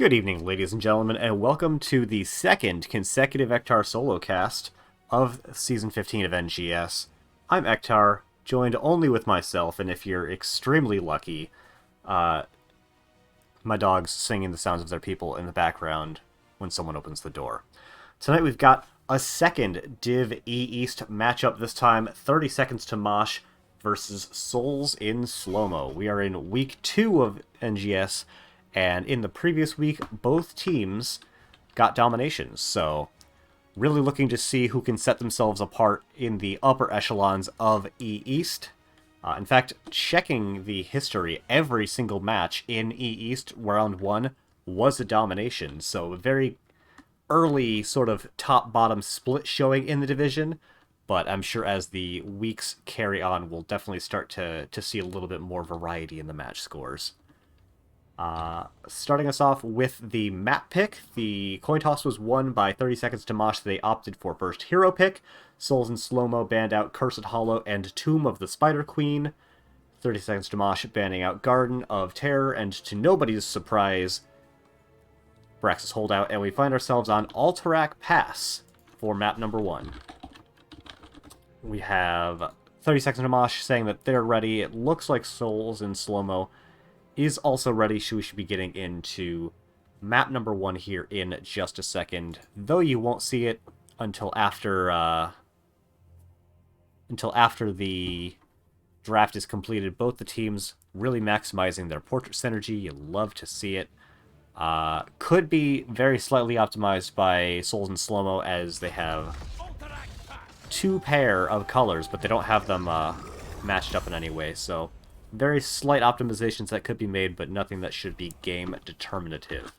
Good evening, ladies and gentlemen, and welcome to the second consecutive Ektar solo cast of Season 15 of NGS. I'm Ektar, joined only with myself, and if you're extremely lucky, my dog's singing the sounds of their people in the background when someone opens the door. Tonight we've got a second Div E-East matchup, this time 30 Seconds to Mosh versus Souls in Slowmo. We are in Week 2 of NGS, and in the previous week, both teams got dominations, so really looking to see who can set themselves apart in the upper echelons of E-East. In fact, checking the history, every single match in E-East round 1 was a domination, so a very early sort of top-bottom split showing in the division, but I'm sure as the weeks carry on, we'll definitely start to see a little bit more variety in the match scores. Starting us off with the map pick, the coin toss was won by 30 Seconds to Mosh. They opted for first hero pick. Souls in Slowmo banned out Cursed Hollow and Tomb of the Spider Queen. 30 Seconds to Mosh banning out Garden of Terror, and to nobody's surprise, Brax's holdout, and we find ourselves on Alterac Pass for map number 1. We have 30 Seconds to Mosh saying that they're ready. It looks like Souls in Slowmo is also ready, so we should be getting into map number 1 here in just a second, though you won't see it until after the draft is completed. Both the teams really maximizing their portrait synergy. You love to see it. Could be very slightly optimized by Souls in Slowmo, as they have 2 pair of colors, but they don't have them matched up in any way, so very slight optimizations that could be made, but nothing that should be game determinative.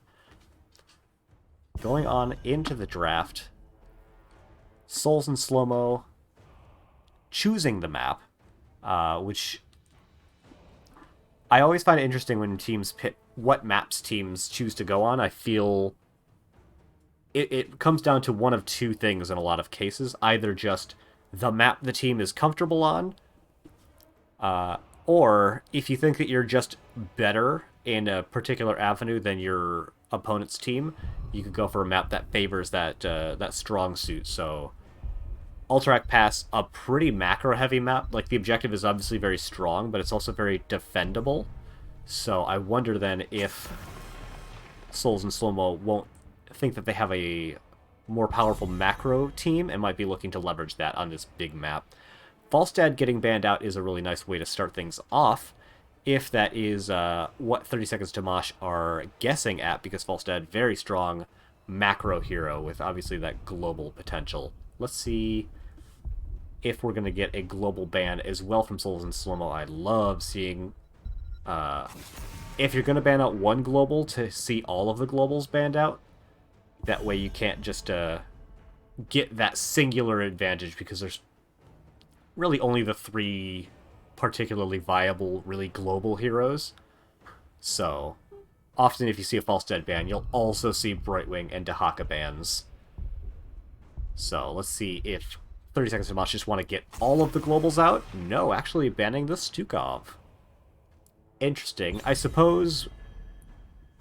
Going on into the draft, Souls in Slowmo choosing the map, which I always find it interesting when teams pick what maps teams choose to go on. I feel it comes down to one of two things in a lot of cases. Either just the map the team is comfortable on, or if you think that you're just better in a particular avenue than your opponent's team, you could go for a map that favors that strong suit. So Alterac Pass, a pretty macro-heavy map. Like, the objective is obviously very strong, but it's also very defendable. So I wonder then if Souls in Slowmo won't think that they have a more powerful macro team and might be looking to leverage that on this big map. Falstad getting banned out is a really nice way to start things off, if that is what 30 Seconds to Mosh are guessing at, because Falstad, very strong macro hero with obviously that global potential. Let's see if we're going to get a global ban as well from Souls in Slowmo. I love seeing, if you're going to ban out one global, to see all of the globals banned out. That way you can't just get that singular advantage, because there's really only the 3 particularly viable, really global heroes. So often if you see a Falstad ban, you'll also see Brightwing and Dahaka bans. So let's see if 30 Seconds to Mosh just want to get all of the globals out. No, actually banning the Stukov. Interesting. I suppose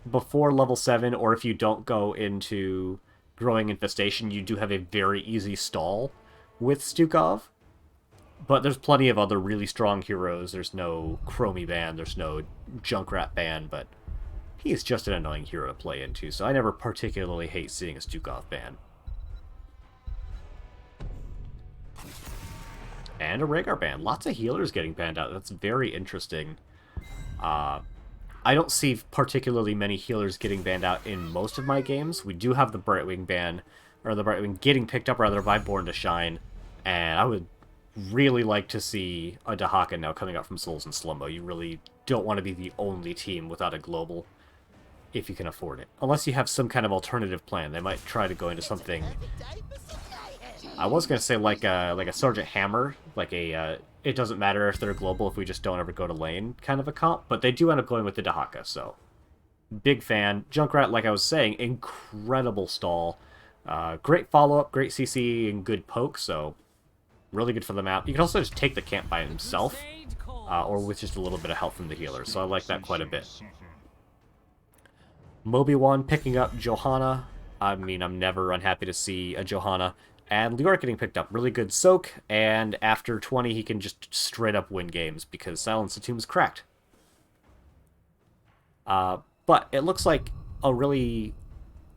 before level 7, or if you don't go into Growing Infestation, you do have a very easy stall with Stukov. But there's plenty of other really strong heroes. There's no Chromie ban, there's no Junkrat ban, but he's just an annoying hero to play into, so I never particularly hate seeing a Stukov ban. And a Rhaegar ban. Lots of healers getting banned out. That's very interesting. I don't see particularly many healers getting banned out in most of my games. We do have the Brightwing ban, or the Brightwing getting picked up rather by Born to Shine, and I would really like to see a Dahaka now coming out from Souls in Slowmo. You really don't want to be the only team without a global, if you can afford it. Unless you have some kind of alternative plan. They might try to go into something, I was going to say like a Sergeant Hammer, like a it doesn't matter if they're global if we just don't ever go to lane kind of a comp, but they do end up going with the Dahaka, so big fan. Junkrat, like I was saying, incredible stall. Great follow-up, great CC, and good poke, so really good for the map. You can also just take the camp by himself, or with just a little bit of help from the healer, so I like that quite a bit. Moby-Wan picking up Johanna. I mean, I'm never unhappy to see a Johanna. And Lior getting picked up. Really good soak, and after 20, he can just straight up win games because Silence the Tomb is cracked. But it looks like a really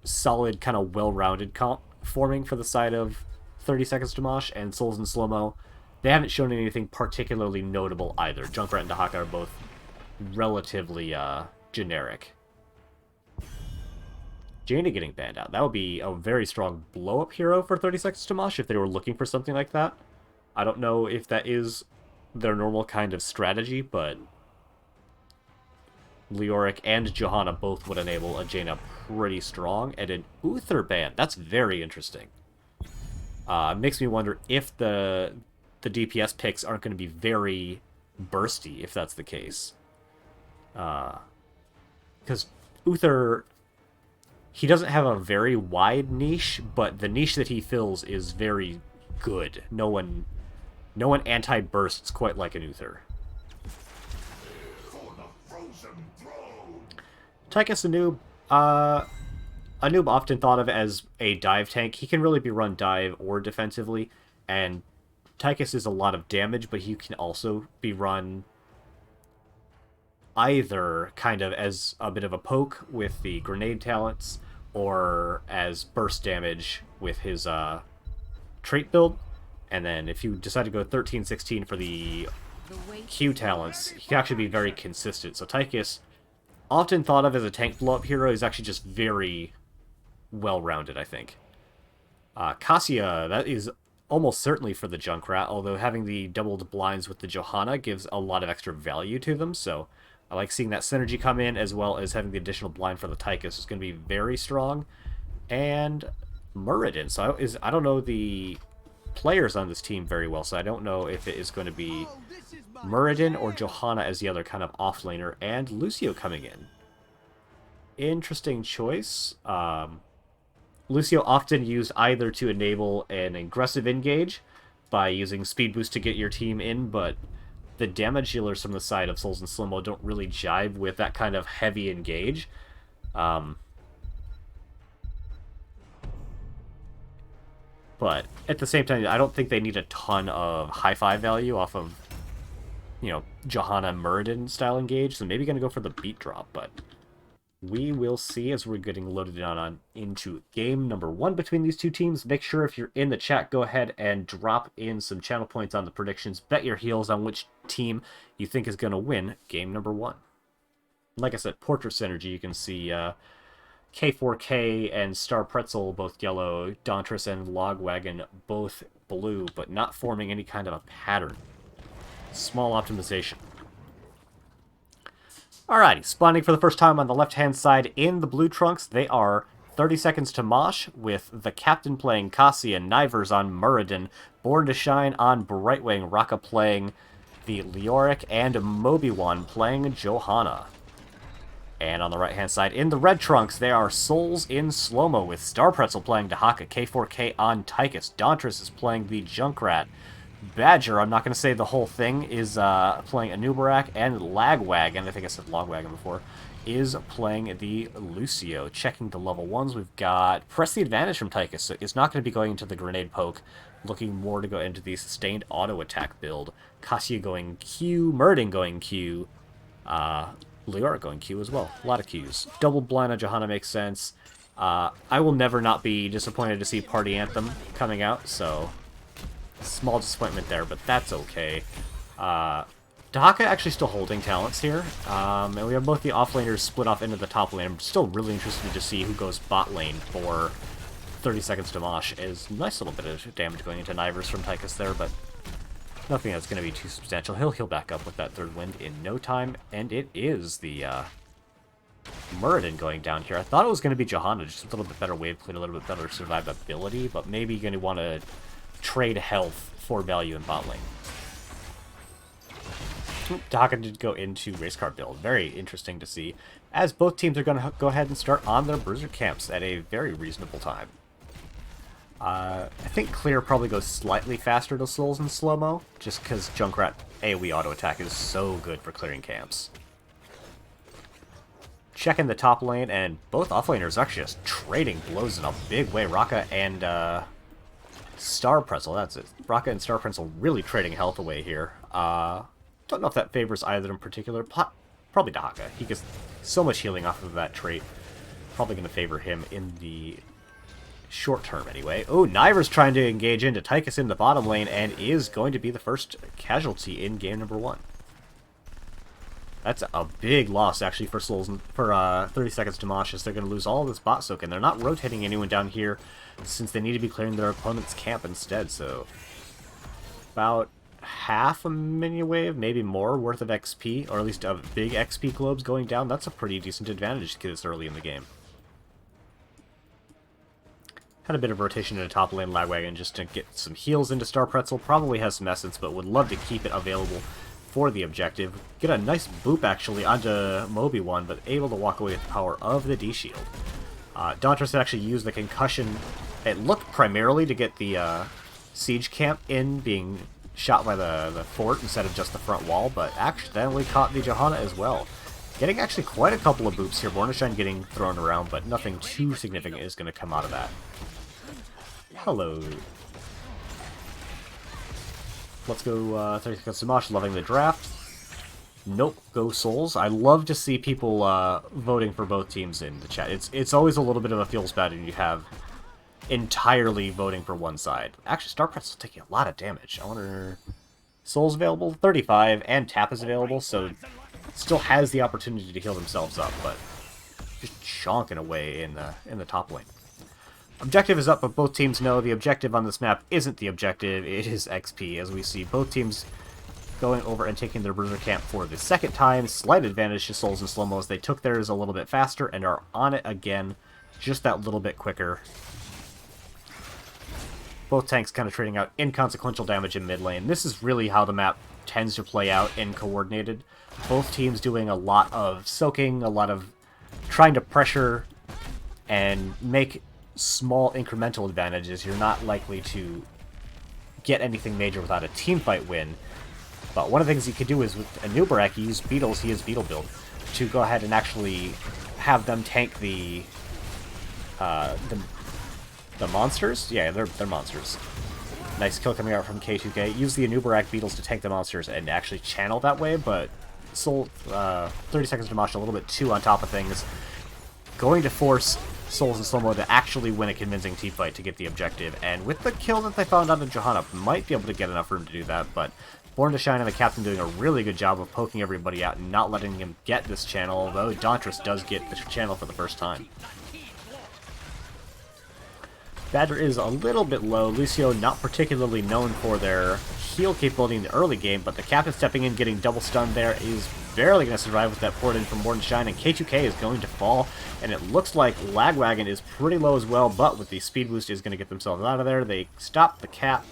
solid, kind of well-rounded comp forming for the side of 30 Seconds to Mosh and Souls in Slowmo. They haven't shown anything particularly notable either. Junkrat and Dahaka are both relatively generic. Jaina getting banned out. That would be a very strong blow-up hero for 30 Seconds to Mosh if they were looking for something like that. I don't know if that is their normal kind of strategy, but Leoric and Johanna both would enable a Jaina pretty strong, and an Uther ban. That's very interesting. Makes me wonder if the DPS picks aren't going to be very bursty, if that's the case. Because Uther, he doesn't have a very wide niche, but the niche that he fills is very good. No one anti-bursts quite like an Uther. Tychus Anub, Anub often thought of as a dive tank. He can really be run dive or defensively, and Tychus is a lot of damage, but he can also be run either kind of as a bit of a poke with the grenade talents, or as burst damage with his trait build. And then if you decide to go 13-16 for the Q talents, he can actually be very consistent. So Tychus, often thought of as a tank blow-up hero, is actually just very well-rounded, I think. Cassia, that is almost certainly for the Junkrat, although having the doubled blinds with the Johanna gives a lot of extra value to them, so I like seeing that synergy come in, as well as having the additional blind for the Tychus is going to be very strong. And Muradin, so I don't know the players on this team very well, so I don't know if it is going to be Muradin or Johanna as the other kind of offlaner, and Lucio coming in. Interesting choice. Lucio often used either to enable an aggressive engage by using speed boost to get your team in, but the damage dealers from the side of Souls and Slowmo don't really jive with that kind of heavy engage. But at the same time, I don't think they need a ton of high-five value off of, you know, Johanna Muradin style engage, so maybe going to go for the beat drop, but we will see as we're getting loaded on into game number 1 between these two teams. Make sure if you're in the chat, go ahead and drop in some channel points on the predictions. Bet your heels on which team you think is going to win game number 1. Like I said, Portrait Synergy, you can see K4K and Star Pretzel both yellow, Dauntress and Logwagon both blue, but not forming any kind of a pattern. Small optimization. Alrighty, spawning for the first time on the left-hand side in the blue trunks, they are 30 Seconds to Mosh, with the captain playing Cassia, Nivers on Muradin, Born to Shine on Brightwing, Raka playing the Leoric, and Moby-Wan playing Johanna. And on the right-hand side, in the red trunks, they are Souls in Slowmo, with Star Pretzel playing Dahaka, K4K on Tychus, Dauntress is playing the Junkrat, Badger, I'm not going to say the whole thing, is playing Anubarak, and Lagwagon, I think I said Logwagon before, is playing the Lucio. Checking the level 1s, we've got Press the Advantage from Tychus, so it's not going to be going into the Grenade Poke, looking more to go into the Sustained Auto Attack build. Cassia going Q, Muradin going Q, Leoric going Q as well. A lot of Qs. Double Blind on Johanna makes sense. I will never not be disappointed to see Party Anthem coming out, so small disappointment there, but that's okay. Dahaka actually still holding talents here, and we have both the offlaners split off into the top lane. I'm still really interested to see who goes bot lane for 30 Seconds to Mosh. Is nice little bit of damage going into Nivers from Tychus there, but nothing that's going to be too substantial. He'll heal back up with that third wind in no time, and it is the Muradin going down here. I thought it was going to be Johanna, just a little bit better wave clean, a little bit better survivability, but maybe you're going to want to trade health for value in bot lane. Dahaka did go into race car build. Very interesting to see, as both teams are going to go ahead and start on their bruiser camps at a very reasonable time. I think Clear probably goes slightly faster to Souls and Slowmo, just because Junkrat AoE auto attack is so good for clearing camps. checking the top lane, and both offlaners actually just trading blows in a big way. Raka and Star Pretzel, that's it. Raka and Star Pretzel really trading health away here. Don't know if that favors either in particular. Probably Dahaka. He gets so much healing off of that trait. Probably going to favor him in the short term anyway. Oh, Niver's trying to engage into Tychus in the bottom lane and is going to be the first casualty in game number 1. That's a big loss, actually, for Souls for 30 seconds to Mosh, as they're going to lose all of this bot soak, and they're not rotating anyone down here since they need to be clearing their opponent's camp instead, so about half a minion wave, maybe more, worth of XP, or at least of big XP globes going down. That's a pretty decent advantage to get this early in the game. Had a bit of rotation in a top lane Lagwagon just to get some heals into Star Pretzel. Probably has some essence, but would love to keep it available for the objective. Get a nice boop, actually, onto Moby1, but able to walk away with the power of the D-Shield. Dauntress actually used the concussion. It looked primarily to get the siege camp in, being shot by the fort instead of just the front wall, but accidentally caught the Johanna as well. Getting actually quite a couple of boops here. Bornstein getting thrown around, but nothing too significant is going to come out of that. Hello. Let's go 30 seconds to Mosh, loving the draft. Nope, go Souls. I love to see people voting for both teams in the chat. It's always a little bit of a feels bad when you have entirely voting for one side. Actually, Star Pretzel taking a lot of damage. I wonder... Souls available? 35, and Tap is available, so still has the opportunity to heal themselves up, but just chonking away in the top lane. Objective is up, but both teams know the objective on this map isn't the objective, it is XP, as we see both teams going over and taking their bruiser camp for the second time. Slight advantage to Souls and slowmo as they took theirs a little bit faster and are on it again just that little bit quicker. Both tanks kind of trading out inconsequential damage in mid lane. This is really how the map tends to play out in coordinated. Both teams doing a lot of soaking, a lot of trying to pressure and make small incremental advantages. You're not likely to get anything major without a teamfight win. But one of the things you could do is with Anubarak, you use Beetles, he has Beetle build, to go ahead and actually have them tank the monsters? Yeah, they're monsters. Nice kill coming out from K2K. Use the Anubarak Beetles to tank the monsters and actually channel that way, but Soul 30 seconds to Mosh a little bit too on top of things. Going to force Souls and slowmo to actually win a convincing team fight to get the objective, and with the kill that they found on the Johanna, might be able to get enough room to do that, but Born to Shine and the captain doing a really good job of poking everybody out and not letting him get this channel, although Dauntress does get the channel for the first time. Badger is a little bit low. Lucio not particularly known for their heal capability in the early game, but the captain stepping in, getting double stunned there, is barely going to survive with that port in from Born to Shine, and K2K is going to fall, and it looks like Lagwagon is pretty low as well, but with the speed boost is going to get themselves out of there. They stop the cap.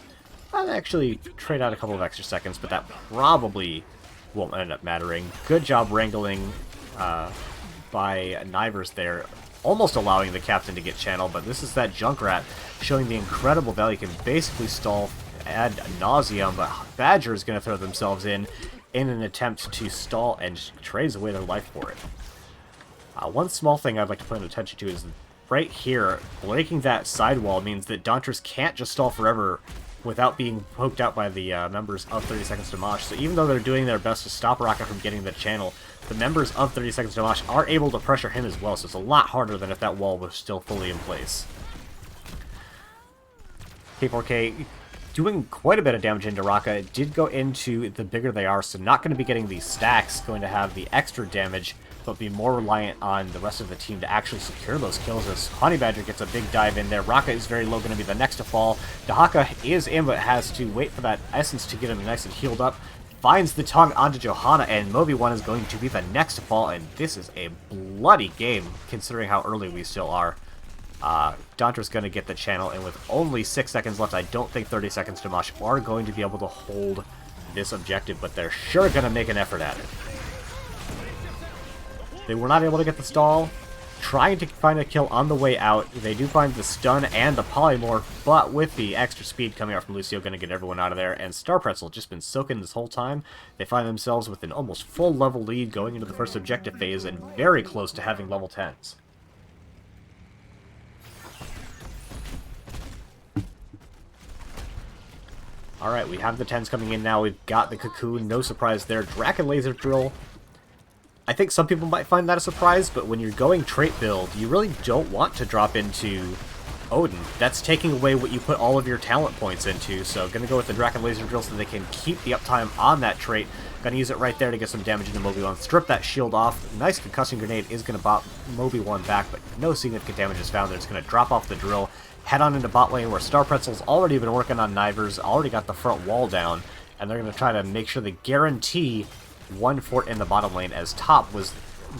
I'd actually trade out a couple of extra seconds, but that probably won't end up mattering. Good job wrangling by Nivers there, almost allowing the captain to get channel, but this is that Junkrat showing the incredible value. Can basically stall ad nauseum, but Badger is going to throw themselves in an attempt to stall and trades away their life for it. One small thing I'd like to put attention to is right here, breaking that sidewall means that Dauntress can't just stall forever without being poked out by the members of 30 Seconds to Mosh. So even though they're doing their best to stop Rocket from getting the channel, the members of 30 Seconds to Mosh are able to pressure him as well, so it's a lot harder than if that wall was still fully in place. K4K doing quite a bit of damage into Raka. It did go into the bigger they are, so not going to be getting these stacks, going to have the extra damage, but be more reliant on the rest of the team to actually secure those kills as Honey Badger gets a big dive in there. Raka is very low, going to be the next to fall. Dahaka is in, but has to wait for that essence to get him nice and healed up. Finds the tongue onto Johanna, and Moby1 is going to be the next to fall, and this is a bloody game, considering how early we still are. Dauntra's going to get the channel, and with only 6 seconds left, I don't think 30 Seconds to Mosh are going to be able to hold this objective, but they're sure going to make an effort at it. They were not able to get the stall. trying to find a kill on the way out. They do find the stun and the polymorph, but with the extra speed coming out from Lucio, going to get everyone out of there. And Star Pretzel just been soaking this whole time. They find themselves with an almost full level lead going into the first objective phase and very close to having level 10s. Alright, we have the 10s coming in now. We've got the Cocoon. No surprise there. Draken Laser Drill. I think some people might find that a surprise, but when you're going trait build, you really don't want to drop into Odin. That's taking away what you put all of your talent points into, so gonna go with the Draken Laser Drill so they can keep the uptime on that trait. Gonna use it right there to get some damage into Moby-1. Strip that shield off. Nice Concussing Grenade is gonna bop Moby-1 back, but no significant damage is found there. It's gonna drop off the drill, head on into bot lane where Star Pretzel's already been working on Knivers, already got the front wall down, and they're gonna try to make sure they guarantee one fort in the bottom lane as top was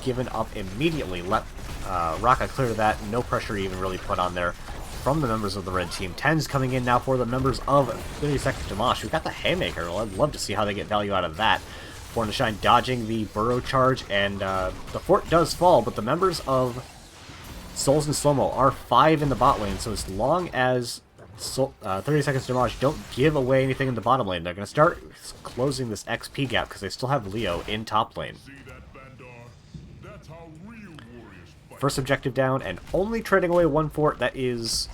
given up immediately. Let Raka clear that. No pressure even really put on there from the members of the red team. 10's coming in now for the members of 30 Seconds to Mosh. We've got the Haymaker. Well, I'd love to see how they get value out of that. Born to Shine dodging the burrow charge, and the fort does fall, but the members of Souls and Slowmo are 5 in the bot lane, so as long as 30 Seconds to Mosh don't give away anything in the bottom lane, they're going to start closing this XP gap because they still have Leo in top lane. First objective down, and only trading away one fort. That is,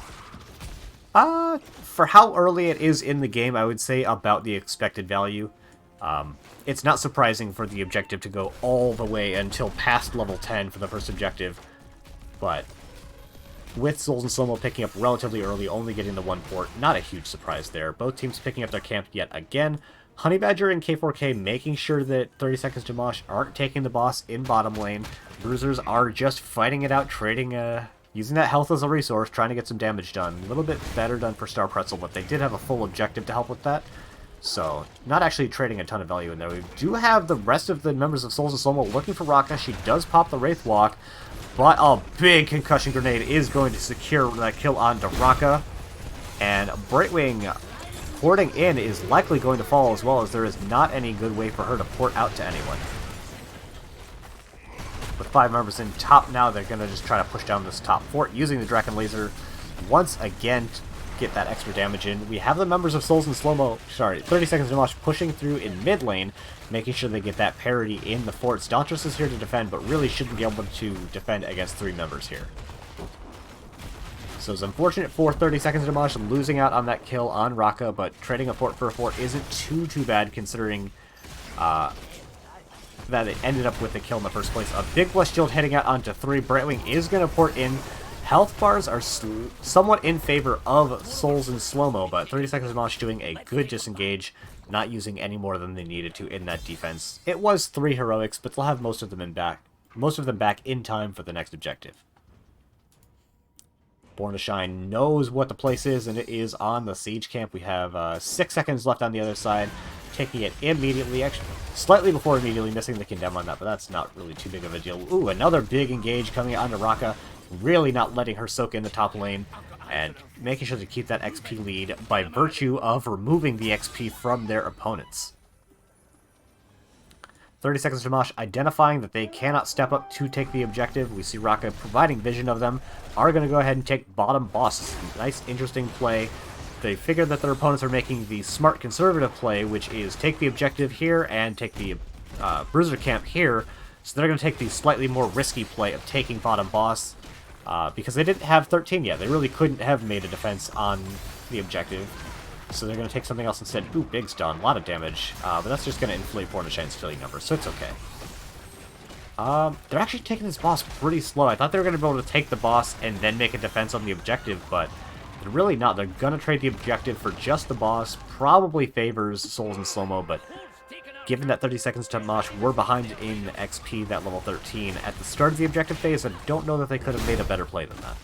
for how early it is in the game, I would say about the expected value. It's not surprising for the objective to go all the way until past level 10 for the first objective, but with Souls and Slowmo picking up relatively early, only getting the one fort, not a huge surprise there. Both teams picking up their camp yet again. Honey Badger and K4K making sure that 30 Seconds to Mosh aren't taking the boss in bottom lane. Bruisers are just fighting it out, trading, using that health as a resource, trying to get some damage done. A little bit better done for Star Pretzel, but they did have a full objective to help with that. So, not actually trading a ton of value in there. We do have the rest of the members of Souls and Slowmo looking for Raka. She does pop the Wraith Walk, but a big Concussion Grenade is going to secure that kill onto Raka. And Brightwing porting in is likely going to fall as well, as there is not any good way for her to port out to anyone. With 5 members in top now, they're going to just try to push down this top fort using the Draken Laser once again to get that extra damage in. We have the members of Souls and Slowmo, 30 Seconds to Mosh pushing through in mid lane, making sure they get that parity in the forts. Dauntress is here to defend, but really shouldn't be able to defend against 3 members here. So it's unfortunate for 30 Seconds to Mosh losing out on that kill on Raka, but trading a fort for a fort isn't too bad considering that it ended up with the kill in the first place. A big Blessed Shield heading out onto 3. Brightwing is going to port in. Health bars are somewhat in favor of Souls and Slowmo, but 30 Seconds to Mosh doing a good disengage, not using any more than they needed to in that defense. It was 3 heroics, but they'll have most of them back in time for the next objective. Born to Shine knows what the place is, and it is on the siege camp. We have 6 seconds left on the other side, taking it immediately, actually slightly before immediately, missing the condemn on that, but that's not really too big of a deal. Ooh, another big engage coming onto Raka, really not letting her soak in the top lane, and making sure to keep that XP lead by virtue of removing the XP from their opponents. 30 Seconds to Mosh identifying that they cannot step up to take the objective. We see Raka providing vision of them, are going to go ahead and take bottom boss. Nice, interesting play. They figure that their opponents are making the smart conservative play, which is take the objective here and take the Bruiser camp here. So they're going to take the slightly more risky play of taking bottom boss because they didn't have 13 yet. They really couldn't have made a defense on the objective. So they're going to take something else instead. Ooh, big stun, a lot of damage. But that's just going to inflate Born to Shine's killing number, so it's okay. They're actually taking this boss pretty slow. I thought they were going to be able to take the boss and then make a defense on the objective, but they're really not. They're going to trade the objective for just the boss. Probably favors Souls and Slowmo, but given that 30 Seconds to Mosh were behind in XP, that level 13, at the start of the objective phase, I don't know that they could have made a better play than that.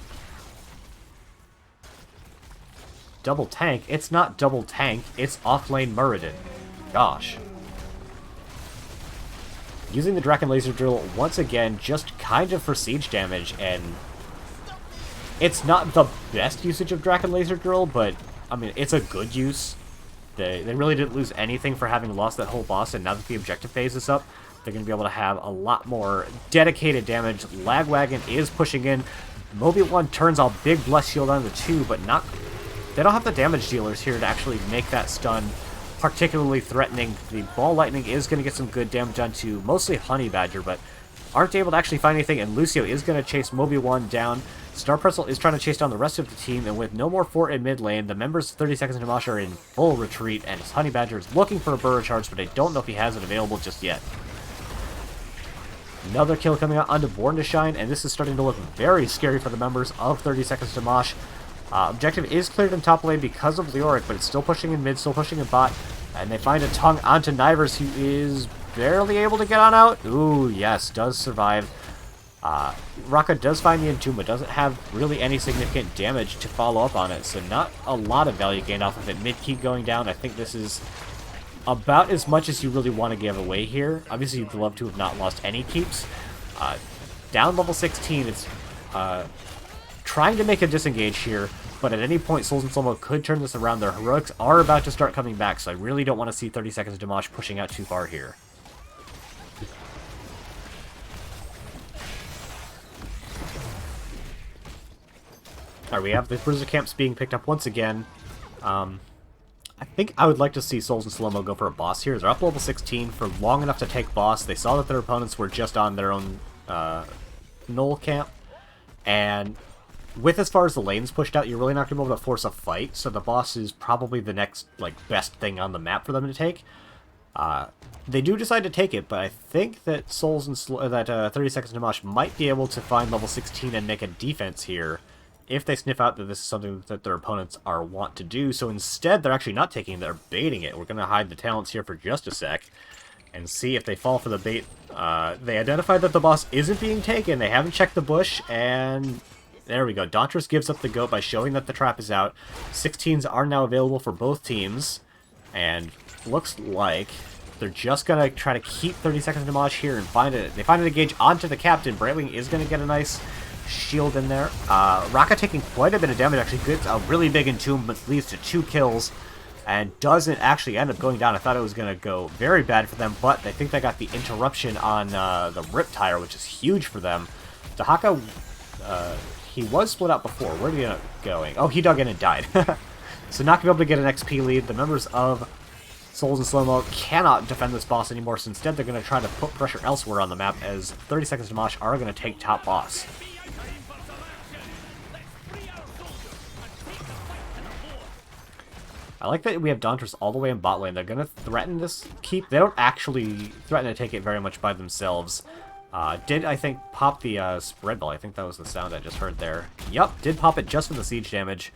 Double tank? It's not double tank, it's offlane Muradin. Gosh. Using the Draken Laser Drill once again, just kind of for siege damage, and it's not the best usage of Draken Laser Drill, but, I mean, it's a good use. They really didn't lose anything for having lost that whole boss, and now that the objective phase is up, they're going to be able to have a lot more dedicated damage. Lagwagon is pushing in. Moby 1 turns a big Bless Shield on the 2, but not... They don't have the damage dealers here to actually make that stun particularly threatening. The Ball Lightning is going to get some good damage onto mostly Honey Badger, but aren't able to actually find anything, and Lucio is going to chase Moby 1 down. Star Pretzel is trying to chase down the rest of the team, and with no more fort in mid lane, the members of 30 Seconds to Mosh are in full retreat, and Honey Badger is looking for a burrow charge, but I don't know if he has it available just yet. Another kill coming out onto Born to Shine, and this is starting to look very scary for the members of 30 Seconds to Mosh. Objective is cleared in top lane because of Leoric, but it's still pushing in mid, still pushing in bot, and they find a tongue onto Nivers, who is barely able to get on out. Ooh, yes, does survive. Raka does find the Entomb, but doesn't have really any significant damage to follow up on it, so not a lot of value gained off of it. Mid keep going down. I think this is about as much as you really want to give away here. Obviously, you'd love to have not lost any keeps. Down level 16, it's trying to make a disengage here, but at any point, Souls and Slowmo could turn this around. Their heroics are about to start coming back, so I really don't want to see 30 Seconds to Mosh pushing out too far here. Alright, we have the Bruiser camps being picked up once again. I think I would like to see Souls and Slowmo go for a boss here. They're up level 16 for long enough to take boss. They saw that their opponents were just on their own Knoll camp. And with as far as the lanes pushed out, you're really not going to be able to force a fight. So the boss is probably the next best thing on the map for them to take. They do decide to take it, but I think that Souls and 30 Seconds to Mosh might be able to find level 16 and make a defense here, if they sniff out that this is something that their opponents are want to do. So instead, they're actually not taking it, they're baiting it. We're going to hide the talents here for just a sec and see if they fall for the bait. They identified that the boss isn't being taken. They haven't checked the bush, and there we go. Dauntress gives up the goat by showing that the trap is out. 16s are now available for both teams, and looks like they're just going to try to keep 30 Seconds to Mosh here and find it. They find it engage onto the captain. Brightwing is going to get a nice shield in there. Raka taking quite a bit of damage, actually gets a really big Entomb, but leads to 2 kills and doesn't actually end up going down. I thought it was going to go very bad for them, but I think they got the interruption on the Riptire, which is huge for them. Dahaka, he was split out before. Where did he end up going? Oh, he dug in and died. So not going to be able to get an XP lead. The members of Souls and Slowmo cannot defend this boss anymore, so instead they're going to try to put pressure elsewhere on the map, as 30 Seconds to Mosh are going to take top boss. I like that we have Dauntress all the way in bot lane. They're going to threaten this keep. They don't actually threaten to take it very much by themselves. Did, I think, pop the spread ball. I think that was the sound I just heard there. Yup, did pop it just for the siege damage.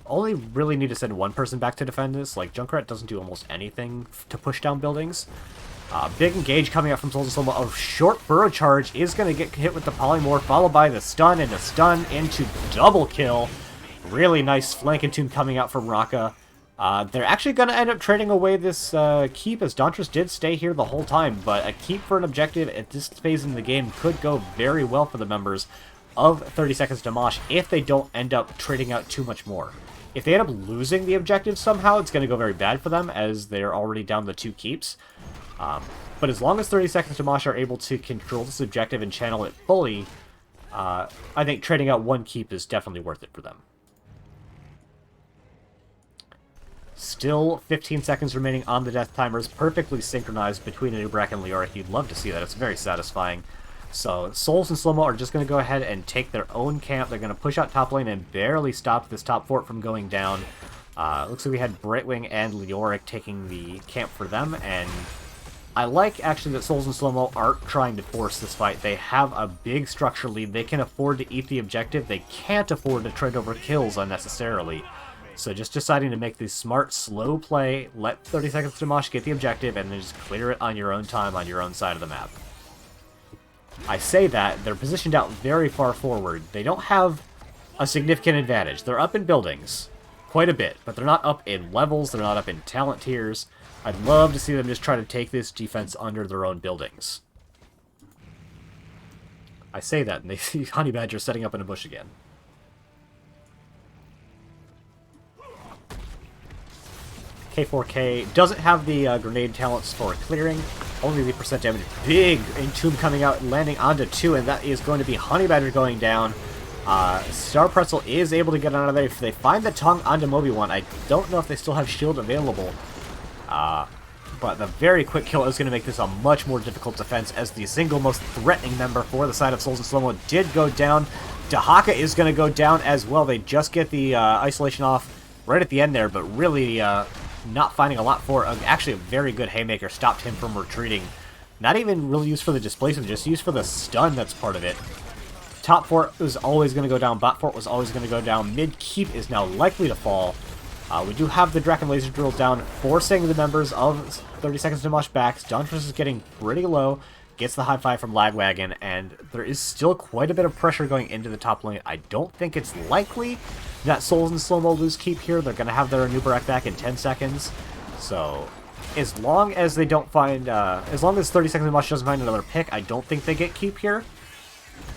Only really need to send one person back to defend this. Like, Junkrat doesn't do almost anything to push down buildings. Big engage coming out from Souls and Slowmo. A short burrow charge is going to get hit with the Polymorph, followed by the stun, and a stun into double kill. Really nice flank Entomb coming out from Raka. They're actually going to end up trading away this keep, as Dauntress did stay here the whole time, but a keep for an objective at this phase in the game could go very well for the members of 30 Seconds to Mosh if they don't end up trading out too much more. If they end up losing the objective somehow, it's going to go very bad for them, as they're already down the 2 keeps. But as long as 30 Seconds to Mosh are able to control this objective and channel it fully, I think trading out 1 keep is definitely worth it for them. Still 15 seconds remaining on the death timers, perfectly synchronized between Anubrak and Leoric. You'd love to see that. It's very satisfying. So Souls and Slowmo are just going to go ahead and take their own camp. They're going to push out top lane and barely stop this top fort from going down. Looks like we had Brightwing and Leoric taking the camp for them, and I like actually that Souls and Slowmo aren't trying to force this fight. They have a big structure lead. They can afford to eat the objective. They can't afford to trade over kills unnecessarily. So just deciding to make this smart, slow play, let 30 Seconds to Mosh get the objective, and then just clear it on your own time on your own side of the map. I say that, they're positioned out very far forward. They don't have a significant advantage. They're up in buildings quite a bit, but they're not up in levels, they're not up in talent tiers. I'd love to see them just try to take this defense under their own buildings. I say that, and they see Honey Badger setting up in a bush again. K4K doesn't have the grenade talents for clearing, only the percent damage. Big Entomb coming out and landing onto 2, and that is going to be Honey Badger going down. Star Pretzel is able to get out of there. If they find the tongue onto Moby1, I don't know if they still have shield available. But the very quick kill is going to make this a much more difficult defense, as the single most threatening member for the side of Souls and Slowmo did go down. Dahaka is going to go down as well. They just get the isolation off right at the end there, but really not finding a lot for it. Actually, a very good Haymaker stopped him from retreating. Not even really used for the displacement, just used for the stun that's part of it. Top fort was always going to go down. Bot fort was always going to go down. Mid keep is now likely to fall. We do have the Draken Laser Drill down, forcing the members of 30 Seconds to Mosh back. Dauntress is getting pretty low, gets the high five from Lagwagon, and there is still quite a bit of pressure going into the top lane. I don't think it's likely that Souls and Slowmo lose keep here. They're going to have their Anubarak back in 10 seconds. So, as long as they don't find, as long as 30 Seconds to Mosh doesn't find another pick, I don't think they get keep here.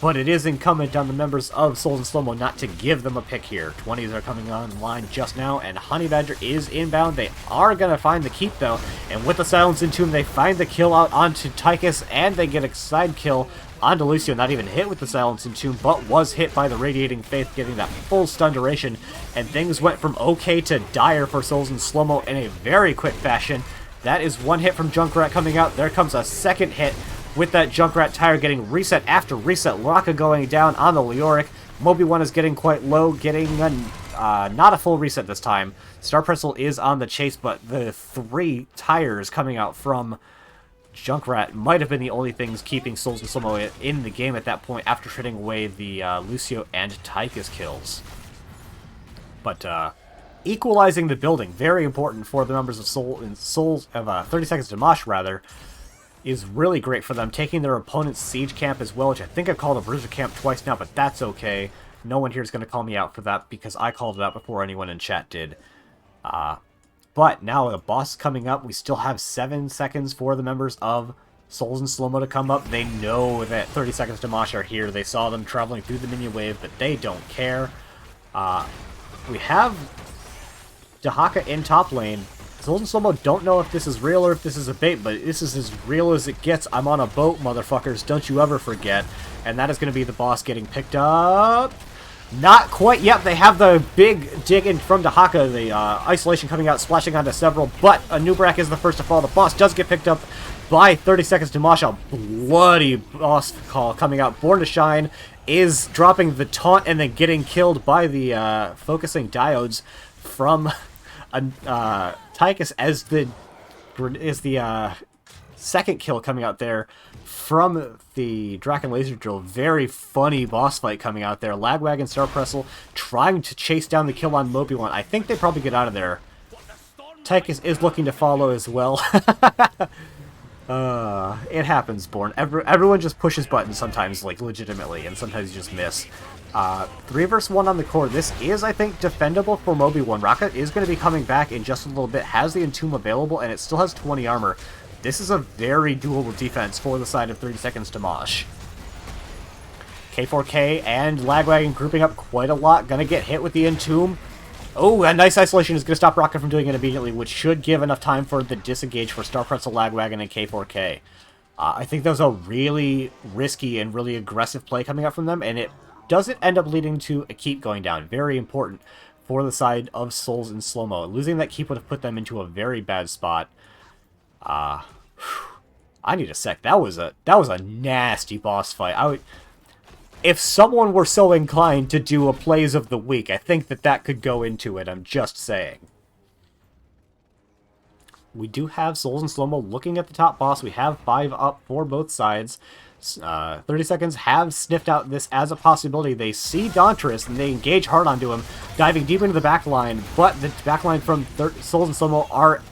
But it is incumbent on the members of Souls and Slowmo not to give them a pick here. 20s are coming online just now, and Honey Badger is inbound. They are going to find the keep, though. And with the Silence Entomb, they find the kill out onto Tychus, and they get a side kill onto Lucio. Not even hit with the Silence Entomb, but was hit by the Radiating Faith, getting that full stun duration. And things went from okay to dire for Souls and Slowmo in a very quick fashion. That is one hit from Junkrat coming out. There comes a second hit, with that Junkrat tire getting reset after reset. Raka going down on the Leoric. Moby1 is getting quite low, getting not a full reset this time. Star Pretzel is on the chase, but the 3 tires coming out from Junkrat might have been the only things keeping Souls and Slowmo in the game at that point, after trading away the Lucio and Tychus kills. But equalizing the building, very important for the members of 30 Seconds to Mosh, rather, is really great for them, taking their opponent's siege camp as well, which I think I've called a bruiser camp twice now, but that's okay. No one here is going to call me out for that, because I called it out before anyone in chat did. But now the boss is coming up. We still have 7 seconds for the members of Souls and Slowmo to come up. They know that 30 Seconds to Mosh are here. They saw them traveling through the minion wave, but they don't care. We have Dahaka in top lane. Souls and Slowmo don't know if this is real or if this is a bait, but this is as real as it gets. I'm on a boat, motherfuckers. Don't you ever forget. And that is going to be the boss getting picked up. Not quite yet. They have the big dig in from Dahaka. The isolation coming out, splashing onto several. But Anubarak is the first to fall. The boss does get picked up by 30 Seconds to Mosh. A bloody boss call coming out. Born to Shine is dropping the taunt and then getting killed by the focusing diodes from Tychus, as the second kill coming out there from the Draken Laser Drill. Very funny boss fight coming out there. Lagwagon, Star Pretzel trying to chase down the kill on Moby1. I think they probably get out of there. Tychus is looking to follow as well. It happens, Born. Everyone just pushes buttons sometimes, like, legitimately, and sometimes you just miss. 3 versus 1 on the core. This is, I think, defendable for Moby1. Raka is going to be coming back in just a little bit, has the Entomb available, and it still has 20 armor. This is a very doable defense for the side of 30 Seconds to Mosh. K4K and Lagwagon grouping up quite a lot. Gonna get hit with the Entomb. Oh, a nice isolation is going to stop Rocket from doing it immediately, which should give enough time for the disengage for Star Pretzel, Lagwagon, and K4K. I think that was a really risky and really aggressive play coming out from them, and it doesn't end up leading to a keep going down. Very important for the side of Souls and Slowmo. Losing that keep would have put them into a very bad spot. I need a sec. That was a nasty boss fight. If someone were so inclined to do a plays of the week, I think that could go into it. I'm just saying. We do have Souls and Slowmo looking at the top boss. We have 5 up for both sides. 30 Seconds have sniffed out this as a possibility. They see Dauntress and they engage hard onto him, diving deep into the backline, but the backline from Souls and Slowmo are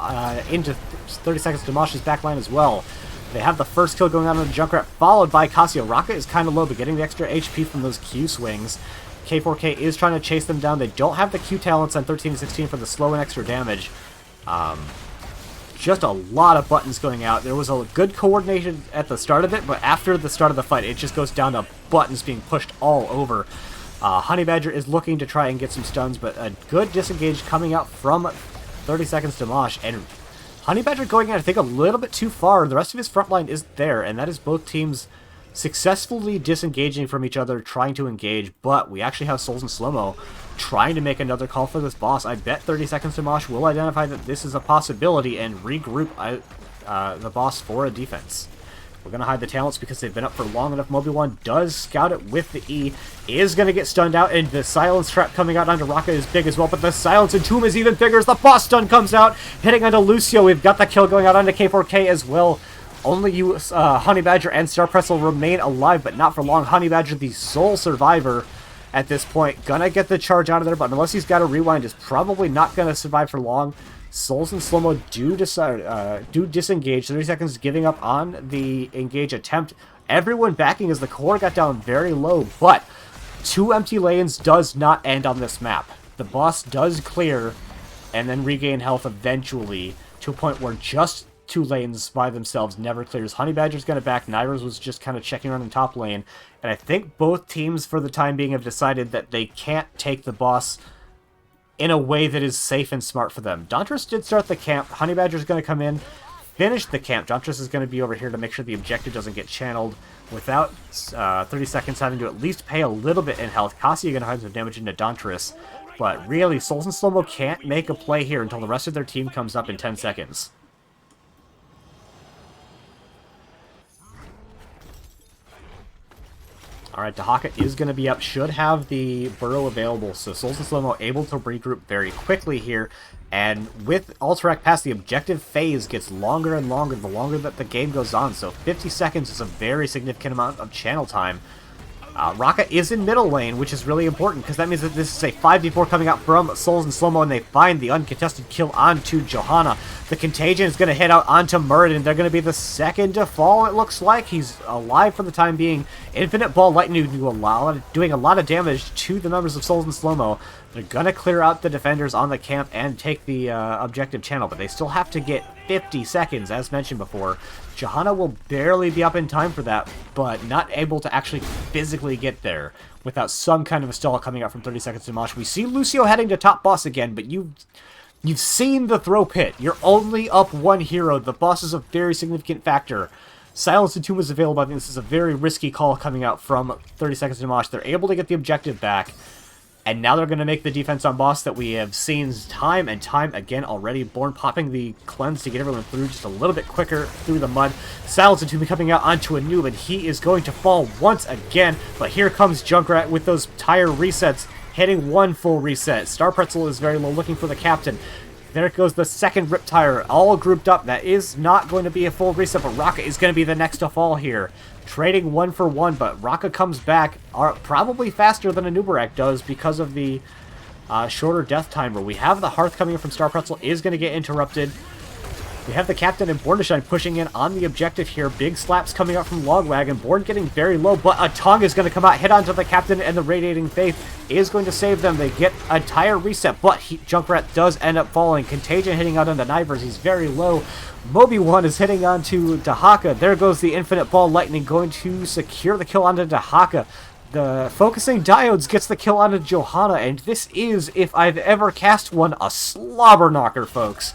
into 30 Seconds to Mosh's backline as well. They have the first kill going on the Junkrat, followed by Casio. Rocket is kind of low, but getting the extra HP from those Q swings. K4K is trying to chase them down. They don't have the Q talents on 13 and 16 for the slow and extra damage. Just a lot of buttons going out. There was a good coordination at the start of it, but after the start of the fight, it just goes down to buttons being pushed all over. Honey Badger is looking to try and get some stuns, but a good disengage coming out from 30 seconds to Mosh, and Honey Badger going in, I think, a little bit too far. The rest of his front line is there, and that is both teams successfully disengaging from each other, trying to engage, but we actually have Souls and Slowmo trying to make another call for this boss. I bet 30 seconds to Mosh will identify that this is a possibility and regroup the boss for a defense. We're going to hide the talents because they've been up for long enough. Moby1 does scout it with the E, is going to get stunned out, and the silence trap coming out onto Raka is big as well, but the silence in Tomb is even bigger as the boss stun comes out, hitting onto Lucio. We've got the kill going out onto K4K as well. Only you, Honey Badger and Star Pretzel remain alive, but not for long. Honey Badger, the sole survivor at this point, gonna get the charge out of there, but unless he's got a rewind, is probably not gonna survive for long. Souls and Slowmo do disengage. 30 seconds giving up on the engage attempt. Everyone backing as the core got down very low, but 2 empty lanes does not end on this map. The boss does clear and then regain health eventually to a point where just 2 lanes by themselves never clears. Honey Badger's going to back. Nivers was just kind of checking around in top lane, and I think both teams for the time being have decided that they can't take the boss in a way that is safe and smart for them. Dauntress did start the camp. Honey Badger's going to come in, finish the camp. Dauntress is going to be over here to make sure the objective doesn't get channeled without 30 seconds having to at least pay a little bit in health. Cassia going to have some damage into Dauntress, but really, Souls and Slowmo can't make a play here until the rest of their team comes up in 10 seconds. Alright, Dahaka is going to be up, should have the burrow available, so Souls and Slowmo able to regroup very quickly here, and with Alterac Pass, the objective phase gets longer and longer the longer that the game goes on, so 50 seconds is a very significant amount of channel time. Raka is in middle lane, which is really important, because that means that this is a 5v4 coming out from Souls and Slowmo, and they find the uncontested kill onto Johanna. The Contagion is going to hit out onto Muradin. They're going to be the second to fall, it looks like. He's alive for the time being. Infinite Ball Lightning doing a lot of damage to the members of Souls and Slowmo. They're going to clear out the defenders on the camp and take the objective channel, but they still have to get 50 seconds, as mentioned before. Johanna will barely be up in time for that, but not able to actually physically get there without some kind of a stall coming out from 30 seconds to Mosh. We see Lucio heading to top boss again, but you've seen the throw pit. You're only up 1 hero. The boss is a very significant factor. Silence and Tomb is available. I think this is a very risky call coming out from 30 seconds to Mosh. They're able to get the objective back, and now they're going to make the defense on boss that we have seen time and time again already. Born popping the cleanse to get everyone through just a little bit quicker through the mud. Silence and Tomb coming out onto a noob, and he is going to fall once again. But here comes Junkrat with those tire resets, hitting 1 full reset. Star Pretzel is very low, looking for the captain. There goes the second Rip Tire, all grouped up. That is not going to be a full reset, but Raka is going to be the next to fall here. Trading 1 for 1, but Raka comes back probably faster than a Nubarak does because of the shorter death timer. We have the Hearth coming in from Star Pretzel, is going to get interrupted. We have the Captain and Bornstein pushing in on the objective here. Big slaps coming out from Logwagon. Born getting very low, but a Tongue is going to come out, hit onto the Captain, and the Radiating Faith is going to save them. They get a tire reset, but Junkrat does end up falling. Contagion hitting out onto Nivers. He's very low. Moby1 is hitting onto Dahaka. There goes the Infinite Ball Lightning, going to secure the kill onto Dahaka. The Focusing Diodes gets the kill onto Johanna, and this is, if I've ever cast one, a slobber knocker, folks.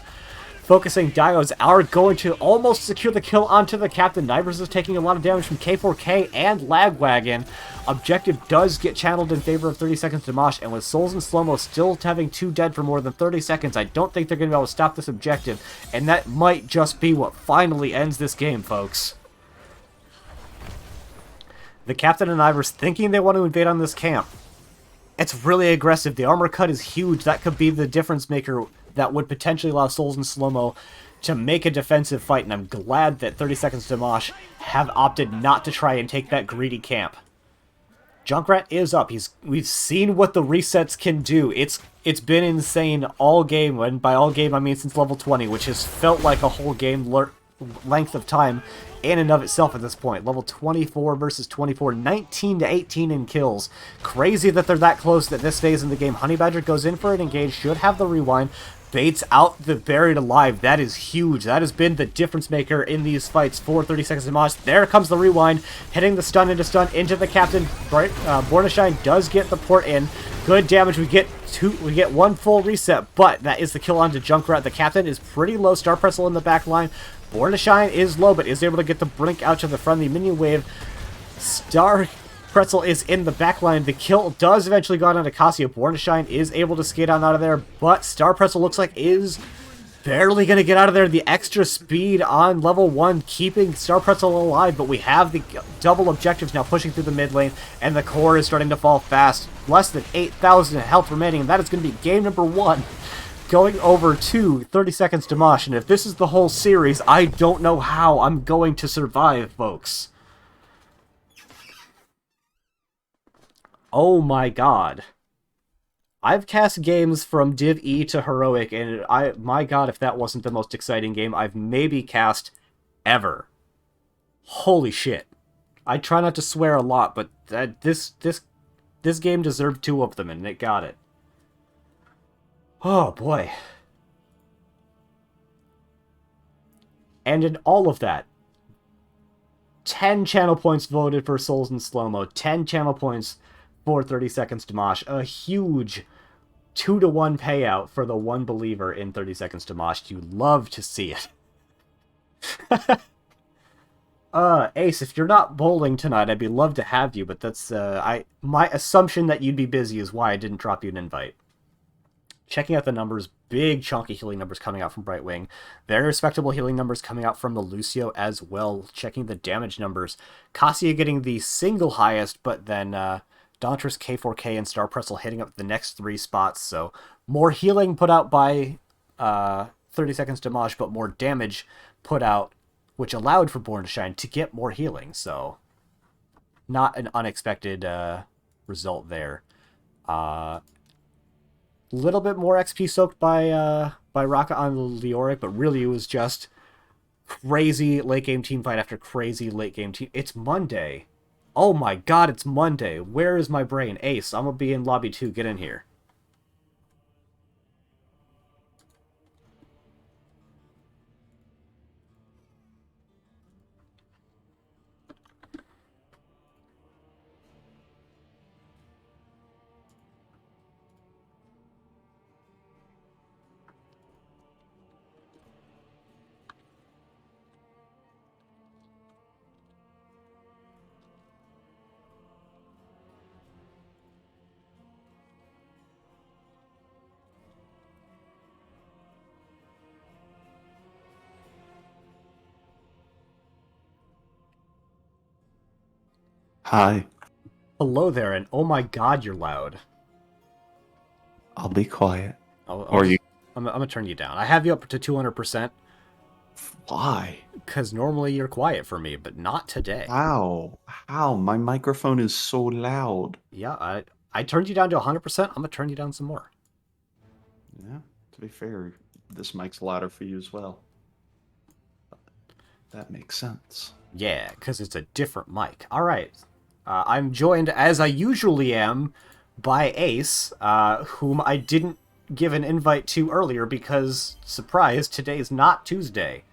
Focusing Diodes are going to almost secure the kill onto the Captain. Nivers is taking a lot of damage from K4K and Lagwagon. Objective does get channeled in favor of 30 seconds to Mosh, and with Souls and Slowmo still having 2 dead for more than 30 seconds, I don't think they're going to be able to stop this objective, and that might just be what finally ends this game, folks. The Captain and Nivers thinking they want to invade on this camp. It's really aggressive. The armor cut is huge. That could be the difference maker that would potentially allow Souls and Slowmo to make a defensive fight, and I'm glad that 30 seconds to Mosh have opted not to try and take that greedy camp. Junkrat is up. We've seen what the resets can do. It's been insane all game, and by all game I mean since level 20, which has felt like a whole game length of time in and of itself at this point. Level 24 versus 24, 19 to 18 in kills. Crazy that they're that close at this phase in the game. Honey Badger goes in for an engage, should have the rewind. baits out the Buried Alive. That is huge. That has been the difference maker in these fights for 30 seconds to Mosh. There comes the rewind, hitting the stun into the captain. Born to Shine does get the port in. Good damage. We get one full reset, but that is the kill onto Junkrat. The captain is pretty low. Star Pretzel in the back line. Born to Shine is low, but is able to get the blink out to the friendly minion wave. Star Pretzel is in the back line. The kill does eventually go on to Cassia. Born to Shine is able to skate on out of there, but Star Pretzel looks like is barely going to get out of there. The extra speed on level 1 keeping Star Pretzel alive, but we have the double objectives now pushing through the mid lane, and the core is starting to fall fast. Less than 8,000 health remaining, and that is going to be game number 1. Going over to 30 seconds to Mosh, and if this is the whole series, I don't know how I'm going to survive, folks. Oh my god. I've cast games from Div E to Heroic, and my god, if that wasn't the most exciting game I've maybe cast ever. Holy shit. I try not to swear a lot, but this game deserved 2 of them, and it got it. Oh boy. And in all of that, 10 channel points voted for Souls and Slowmo, 10 channel points for 30 seconds to Mosh. A huge 2-to-1 payout for the one believer in 30 seconds to Mosh. You love to see it. Ace, if you're not bowling tonight, I'd be love to have you, but that's my assumption that you'd be busy is why I didn't drop you an invite. Checking out the numbers, big chunky healing numbers coming out from Brightwing. Very respectable healing numbers coming out from the Lucio as well. Checking the damage numbers. Cassia getting the single highest, but then Dauntress, K4K, and Star Pretzel hitting up the next 3 spots. So more healing put out by 30 seconds to Mosh, but more damage put out, which allowed for Born to Shine to get more healing. So not an unexpected result there. Little bit more XP soaked by Rocket on Leoric, but really it was just crazy late game team fight after crazy late game team. It's Monday. Oh my god, it's Monday. Where is my brain? Ace, I'm gonna be in lobby 2. Get in here. Hi. Hello there, and oh my god, you're loud. I'll be quiet. I'm gonna turn you down. I have you up to 200%. Why? Because normally you're quiet for me, but not today. How? How? My microphone is so loud. Yeah, I turned you down to 100%. I'm gonna turn you down some more. Yeah, to be fair, this mic's louder for you as well. That makes sense. Yeah, because it's a different mic. All right. I'm joined, as I usually am, by Ace, whom I didn't give an invite to earlier because, surprise, today's not Tuesday.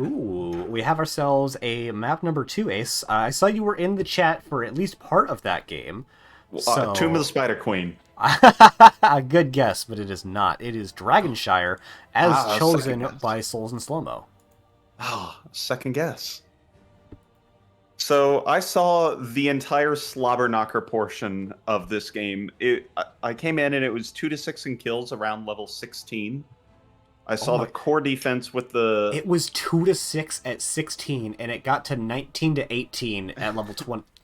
Ooh, we have ourselves a map number 2, Ace. I saw you were in the chat for at least part of that game. So... Tomb of the Spider Queen. A good guess, but it is not. It is Dragonshire, as chosen by Souls and Slowmo. Second guess. So I saw the entire slobber knocker portion of this game. I came in and it was 2-6 in kills around level 16. I saw the core defense with the... It was 2-6 at 16, and it got to 19-18 at level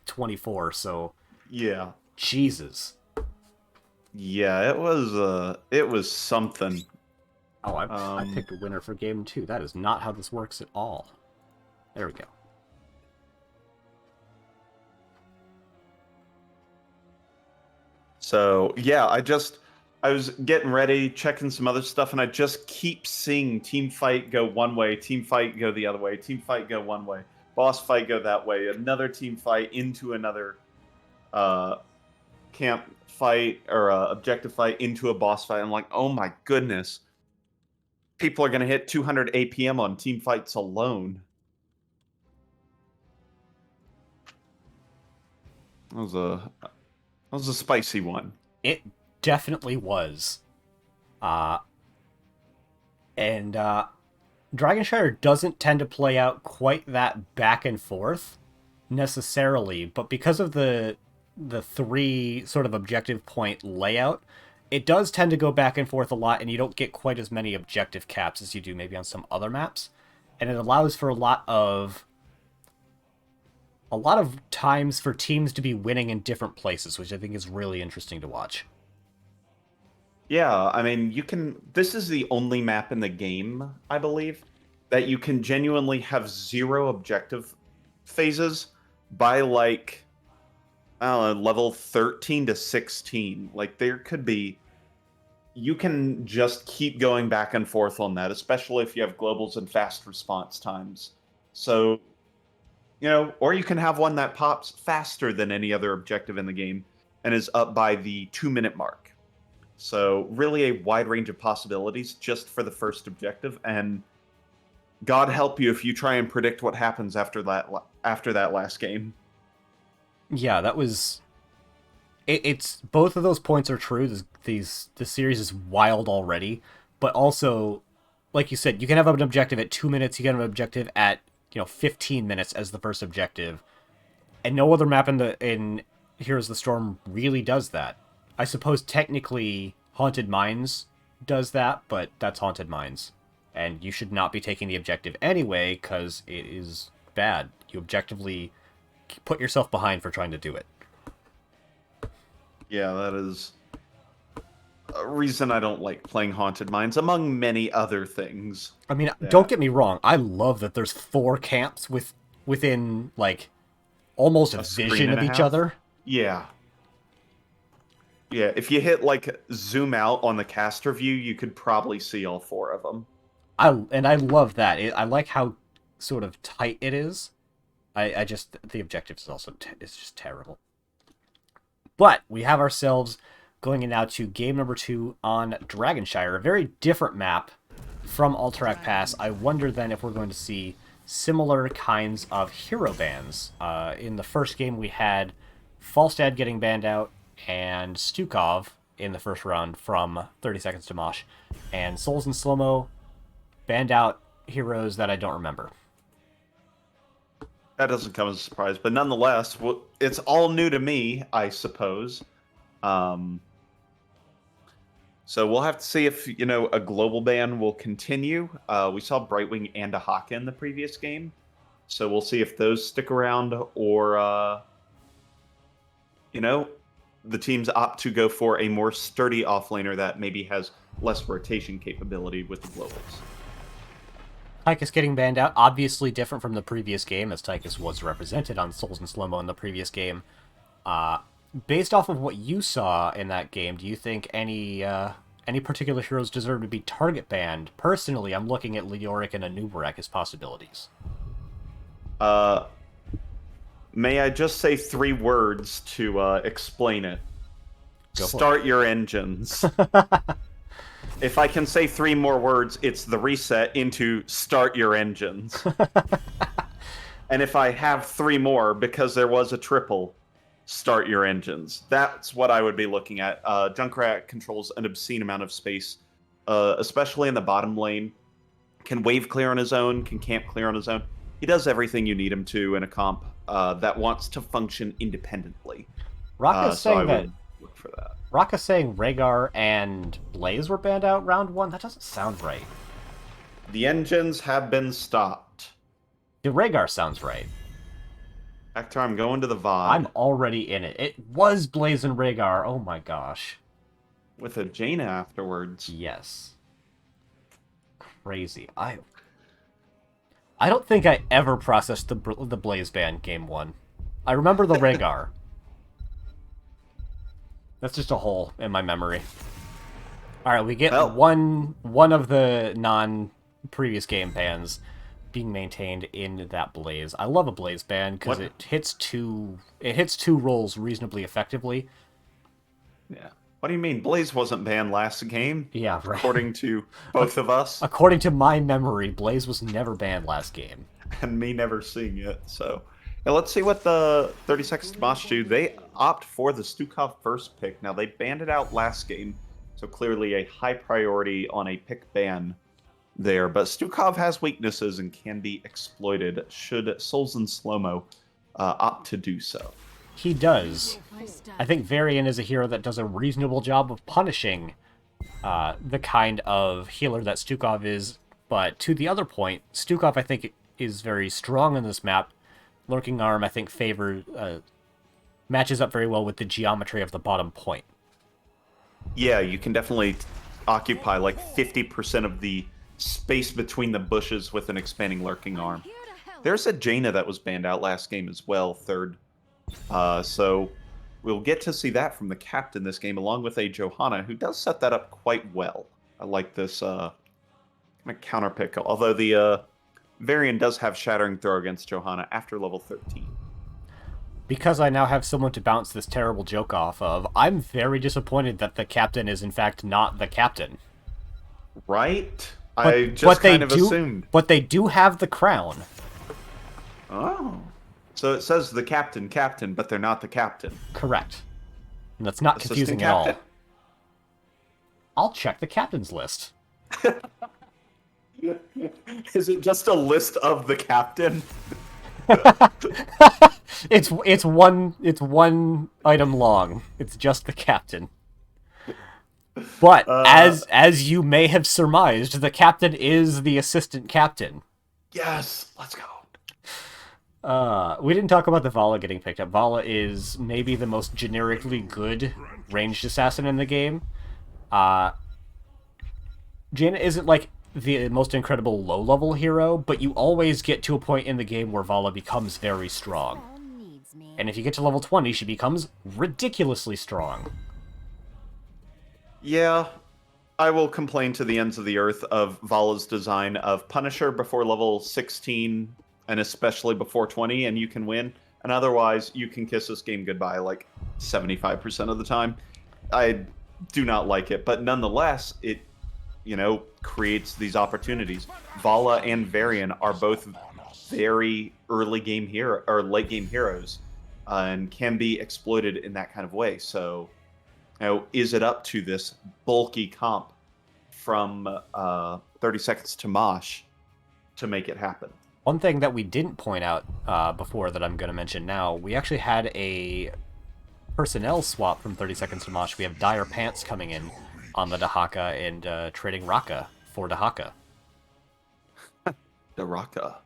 24, so... Yeah. Jesus. Yeah, it was something. Oh, I picked a winner for game 2. That is not how this works at all. There we go. So, yeah, I was getting ready, checking some other stuff, and I just keep seeing team fight go one way, team fight go the other way, team fight go one way, boss fight go that way, another team fight into another camp fight or a objective fight into a boss fight. I'm like, oh my goodness, people are going to hit 200 APM on team fights alone. That was a spicy one. It definitely was. Uh, and Dragonshire doesn't tend to play out quite that back and forth necessarily, but because of the three sort of objective point layout, it does tend to go back and forth a lot, and you don't get quite as many objective caps as you do maybe on some other maps. And it allows for a lot of times for teams to be winning in different places, which I think is really interesting to watch. Yeah, I mean, this is the only map in the game, I believe, that you can genuinely have zero objective phases by like, I don't know, level 13 to 16. Like there could be, you can just keep going back and forth on that, especially if you have globals and fast response times. So, or you can have one that pops faster than any other objective in the game and is up by the 2-minute mark. So really a wide range of possibilities just for the first objective, and God help you if you try and predict what happens after that last game. Yeah, that was it's both of those points are true. The series is wild already, but also, like you said, you can have an objective at 2 minutes. You can have an objective at 15 minutes as the first objective, and no other map in Heroes of the Storm really does that. I suppose technically Haunted Mines does that, but that's Haunted Mines, and you should not be taking the objective anyway because it is bad. You objectively put yourself behind for trying to do it. Yeah, that is a reason I don't like playing Haunted Mines, among many other things. I mean, don't get me wrong. I love that there's 4 camps within like almost a vision of each other. Yeah. Yeah, if you hit like zoom out on the caster view, you could probably see all 4 of them. I love that. I like how sort of tight it is. I just the objectives is also it's just terrible. But we have ourselves going in now to game number 2 on Dragonshire, a very different map from Alterac Pass. I wonder then if we're going to see similar kinds of hero bans. In the first game, we had Falstad getting banned out and Stukov in the first round from 30 Seconds to Mosh, and Souls and Slowmo banned out heroes that I don't remember. That doesn't come as a surprise, but nonetheless, it's all new to me, I suppose. So we'll have to see if, a global ban will continue. We saw Brightwing and a Haka in the previous game, so we'll see if those stick around or, the teams opt to go for a more sturdy offlaner that maybe has less rotation capability with the globals. Tychus getting banned out, obviously different from the previous game, as Tychus was represented on Souls and Slowmo in the previous game. Based off of what you saw in that game, do you think any particular heroes deserve to be target banned? Personally, I'm looking at Leoric and Anubarak as possibilities. May I just say 3 words to explain it? Start your engines. If I can say 3 more words, it's the reset into start your engines. And if I have 3 more, because there was a triple, start your engines. That's what I would be looking at. Junkrat controls an obscene amount of space, especially in the bottom lane. Can wave clear on his own, can camp clear on his own. He does everything you need him to in a comp that wants to function independently. Raka's saying that. Look for that. Raka's saying Rhaegar and Blaze were banned out round 1? That doesn't sound right. The engines have been stopped. The Rhaegar sounds right. Hector, I'm going to the VOD. I'm already in it. It was Blaze and Rhaegar. Oh my gosh. With a Jaina afterwards. Yes. Crazy. I don't think I ever processed the Blaze ban game 1. I remember the Rhaegar. That's just a hole in my memory. All right, we get one of the non-previous game bans being maintained in that Blaze. I love a Blaze ban because it hits two roles reasonably effectively. Yeah. What do you mean? Blaze wasn't banned last game, Yeah, right. according to both of us, According to my memory, Blaze was never banned last game. and me never seeing it. So, yeah, let's see what the 30 Seconds to Mosh do. They opt for the Stukov first pick. Now, they banned it out last game, so clearly a high priority on a pick ban there. But Stukov has weaknesses and can be exploited should Souls and Slowmo opt to do so. He does. I think Varian is a hero that does a reasonable job of punishing the kind of healer that Stukov is, but to the other point, Stukov, I think, is very strong in this map. Lurking Arm, I think, matches up very well with the geometry of the bottom point. Yeah, you can definitely occupy like 50% of the space between the bushes with an expanding Lurking Arm. There's a Jaina that was banned out last game as well, third. So we'll get to see that from the captain this game, along with a Johanna, who does set that up quite well. I like this kind of counter pick, although the Varian does have Shattering Throw against Johanna after level 13. Because I now have someone to bounce this terrible joke off of, I'm very disappointed that the captain is in fact not the captain. Right? I just kind of assumed. But they do have the crown. Oh. So it says the captain, but they're not the captain. Correct. And that's not confusing at all. I'll check the captain's list. Is it just a list of the captain? It's one item long. It's just the captain. But as you may have surmised, the captain is the assistant captain. Yes, let's go. We didn't talk about the Vala getting picked up. Vala is maybe the most generically good ranged assassin in the game. Jaina isn't like the most incredible low-level hero, but you always get to a point in the game where Vala becomes very strong. And if you get to level 20, she becomes ridiculously strong. Yeah, I will complain to the ends of the earth of Vala's design of Punisher before level 16, and especially before 20, and you can win. And otherwise, you can kiss this game goodbye like 75% of the time. I do not like it, but nonetheless, it, creates these opportunities. Vala and Varian are both very early game hero or late game heroes, and can be exploited in that kind of way. So, is it up to this bulky comp from 30 Seconds to Mosh to make it happen? One thing that we didn't point out before that I'm going to mention now, we actually had a personnel swap from 30 Seconds to Mosh. We have Dire Pants coming in on the Dahaka and trading Raka for Dahaka. The Raka.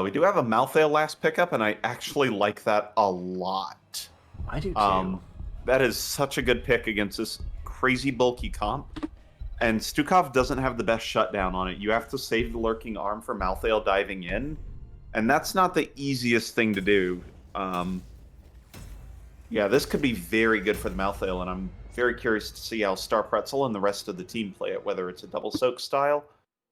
We do have a Malthael last pickup, and I actually like that a lot. I do too. That is such a good pick against this crazy bulky comp. And Stukov doesn't have the best shutdown on it. You have to save the Lurking Arm for Malthael diving in, and that's not the easiest thing to do. Yeah, this could be very good for the Malthael, and I'm very curious to see how Star Pretzel and the rest of the team play it, whether it's a double soak style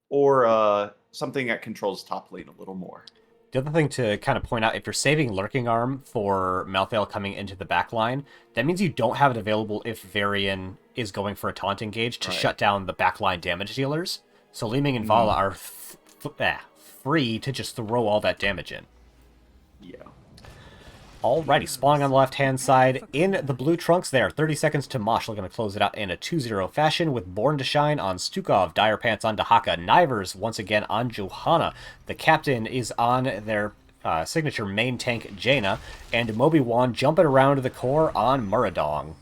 or something that controls top lane a little more. The other thing to kind of point out, if you're saving Lurking Arm for Malthael coming into the back line, that means you don't have it available if Varian is going for a taunt engage to shut down the backline damage dealers. So Li Ming and Vala are free to just throw all that damage in. Yeah. Alrighty, spawning on the left-hand side in the blue trunks there. 30 Seconds to Mosh looking to close it out in a 2-0 fashion with Born to Shine on Stukov, Dire Pants on Dahaka, Nivers once again on Johanna. The captain is on their signature main tank Jaina, and Mobi-Wan jumping around the core on Muradong.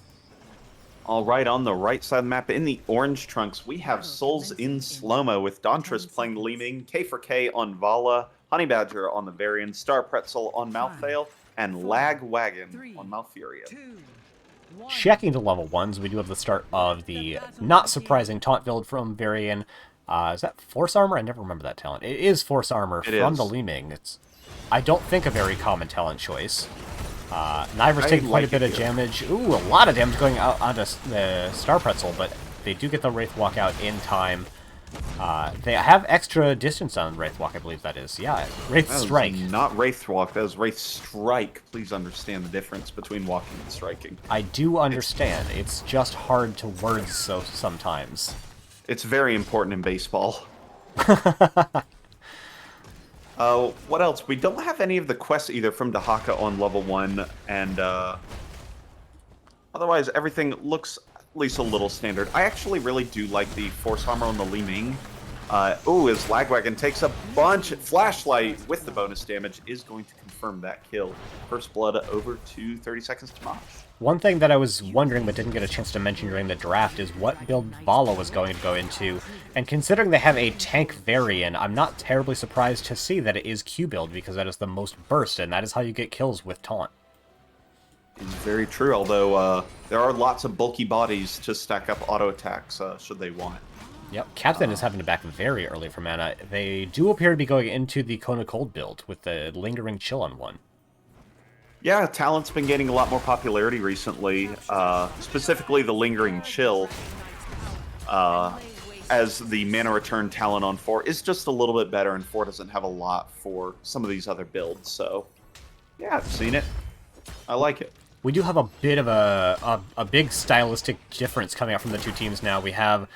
All right, on the right side of the map, in the orange trunks, we have Souls in Slowmo with Dauntress playing Li Ming, K4K on Vala, Honey Badger on the Varian, Star Pretzel on Malthael, and Lag Wagon on Malfuria. Checking to level 1s, we do have the start of the not surprising taunt build from Varian. Is that Force Armor? I never remember that talent. It is Force Armor from the Li Ming. It's, I don't think, a very common talent choice. Nivers taking quite a bit of damage. Ooh, a lot of damage going out onto the Star Pretzel, but they do get the Wraith Walk out in time. They have extra distance on Wraithwalk, I believe that is. Yeah, Wraith That Strike. was not Wraith Walk, that was Wraith Strike. Please understand the difference between walking and striking. I do understand. It's just hard to word so sometimes. It's very important in baseball. What else? We don't have any of the quests either from Dahaka on level 1, and otherwise everything looks at least a little standard. I actually really do like the Force Armor on the Li Ming. His Lagwagon takes a bunch. Flashlight with the bonus damage is going to confirm that kill. First blood over to 30 seconds to Mosh. One thing that I was wondering but didn't get a chance to mention during the draft is what build Bala was going to go into, and considering they have a tank variant, I'm not terribly surprised to see that it is Q build, because that is the most burst, and that is how you get kills with taunt. It's very true, although there are lots of bulky bodies to stack up auto attacks should they want. Yep, Captain is having to back very early for mana. They do appear to be going into the Kona Cold build with the Lingering Chill on one. Yeah, Talent's been gaining a lot more popularity recently, specifically the Lingering Chill, as the mana return Talent on 4 is just a little bit better, and 4 doesn't have a lot for some of these other builds, so yeah, I've seen it. I like it. We do have a bit of a big stylistic difference coming out from the two teams now. We have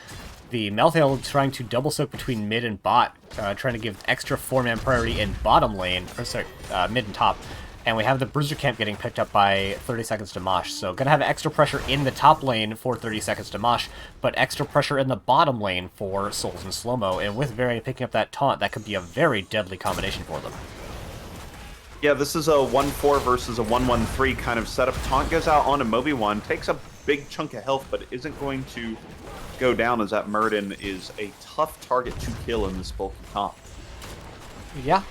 the Malthael trying to double soak between mid and bot, trying to give extra 4-man priority in bottom lane, or sorry, mid and top. And we have the Bruiser Camp getting picked up by 30 seconds to Mosh. So gonna have extra pressure in the top lane for 30 seconds to Mosh, but extra pressure in the bottom lane for Souls and Slowmo. And with Varian picking up that taunt, that could be a very deadly combination for them. Yeah, this is a 1-4 versus a 1-1-3 kind of setup. Taunt goes out onto Moby1, takes a big chunk of health, but isn't going to go down, as that Murden is a tough target to kill in this bulky comp. Yeah,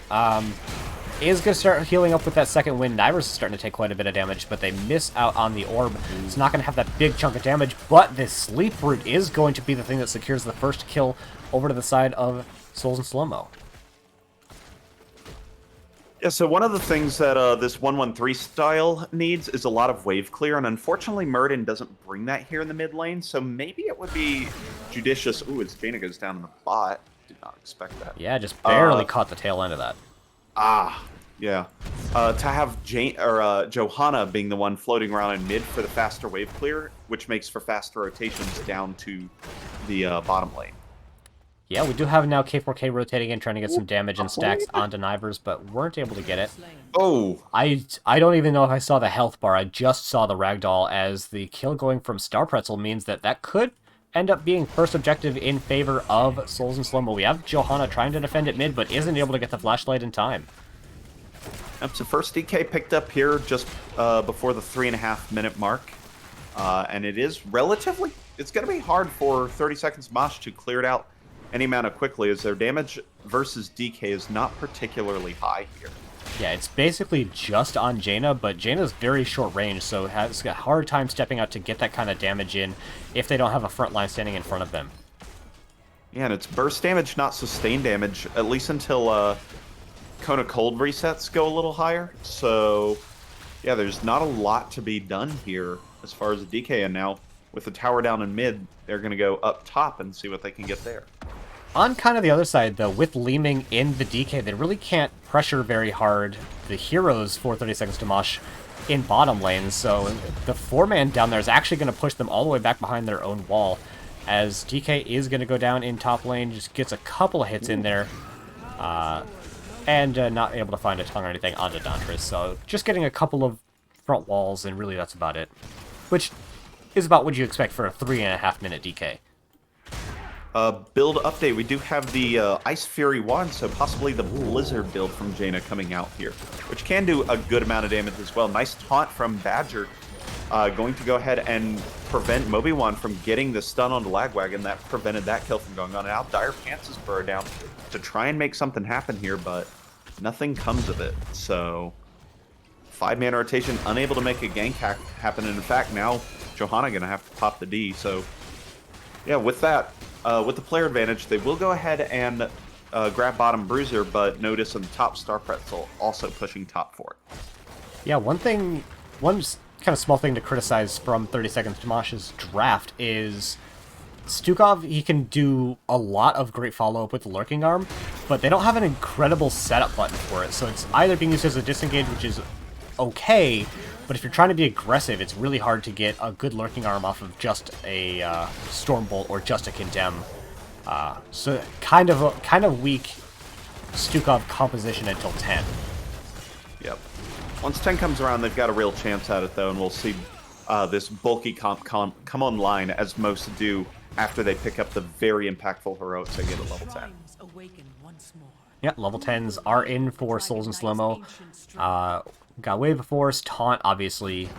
is going to start healing up with that second wind. Nivers is starting to take quite a bit of damage, but they miss out on the orb. It's not going to have that big chunk of damage, but this Sleep Root is going to be the thing that secures the first kill over to the side of Souls and Slowmo. Yeah, so one of the things that this 1-1-3 style needs is a lot of wave clear, and unfortunately Murden doesn't bring that here in the mid lane, so maybe it would be judicious. Ooh, as Jaina goes down in the bot. Did not expect that. Yeah, just barely caught the tail end of that. Yeah. To have Johanna being the one floating around in mid for the faster wave clear, which makes for faster rotations down to the bottom lane. Yeah, we do have now K4K rotating in, trying to get some damage and stacks onto Nivers, but weren't able to get it. Oh! I don't even know if I saw the health bar. I just saw the ragdoll, as the kill going from Star Pretzel means that could end up being first objective in favor of Souls and Slowmo. We have Johanna trying to defend at mid, but isn't able to get the flashlight in time. Yep, so first DK picked up here just before the 3.5 minute mark. And it is relatively... It's going to be hard for 30 seconds Mosh to clear it out any amount of quickly, as their damage versus DK is not particularly high here. Yeah, it's basically just on Jaina, but Jaina's very short range, so has a hard time stepping out to get that kind of damage in if they don't have a front line standing in front of them. Yeah, and it's burst damage, not sustained damage, at least until Kona Cold resets go a little higher. So, yeah, there's not a lot to be done here as far as the DK, and now with the tower down in mid, they're going to go up top and see what they can get there. On kind of the other side, though, with Li Ming in the DK, they really can't pressure very hard the heroes for 30 seconds to Mosh in bottom lane, so the 4-man down there is actually going to push them all the way back behind their own wall, as DK is going to go down in top lane, just gets a couple of hits in there, and not able to find a tongue or anything onto Dantris, so just getting a couple of front walls, and really that's about it. Which is about what you expect for a 3.5 minute DK. Build update, we do have the Ice Fury 1, so possibly the Blizzard build from Jaina coming out here, which can do a good amount of damage as well. Nice taunt from Badger, going to go ahead and prevent Moby1 from getting the stun on the Lagwagon. That prevented that kill from going on. Now Dire Pants is burrowed down to try and make something happen here, but nothing comes of it. So 5-man rotation, unable to make a gank happen, and in fact now Johanna going to have to pop the D. So yeah, with that, with the player advantage, they will go ahead and grab bottom Bruiser, but notice on the top Star Pretzel also pushing top for it. Yeah, one kind of small thing to criticize from 30 seconds to Mosh's draft is Stukov, he can do a lot of great follow-up with the Lurking Arm, but they don't have an incredible setup button for it, so it's either being used as a disengage, which is okay, but if you're trying to be aggressive, it's really hard to get a good Lurking Arm off of just a Stormbolt or just a Condemn. So kind of weak Stukov composition until 10. Yep. Once 10 comes around, they've got a real chance at it, though, and we'll see this bulky comp come online, as most do after they pick up the very impactful heroics they get at level 10. Yeah, level 10s are in for Souls and Slowmo. Got Wave of Force, Taunt, obviously.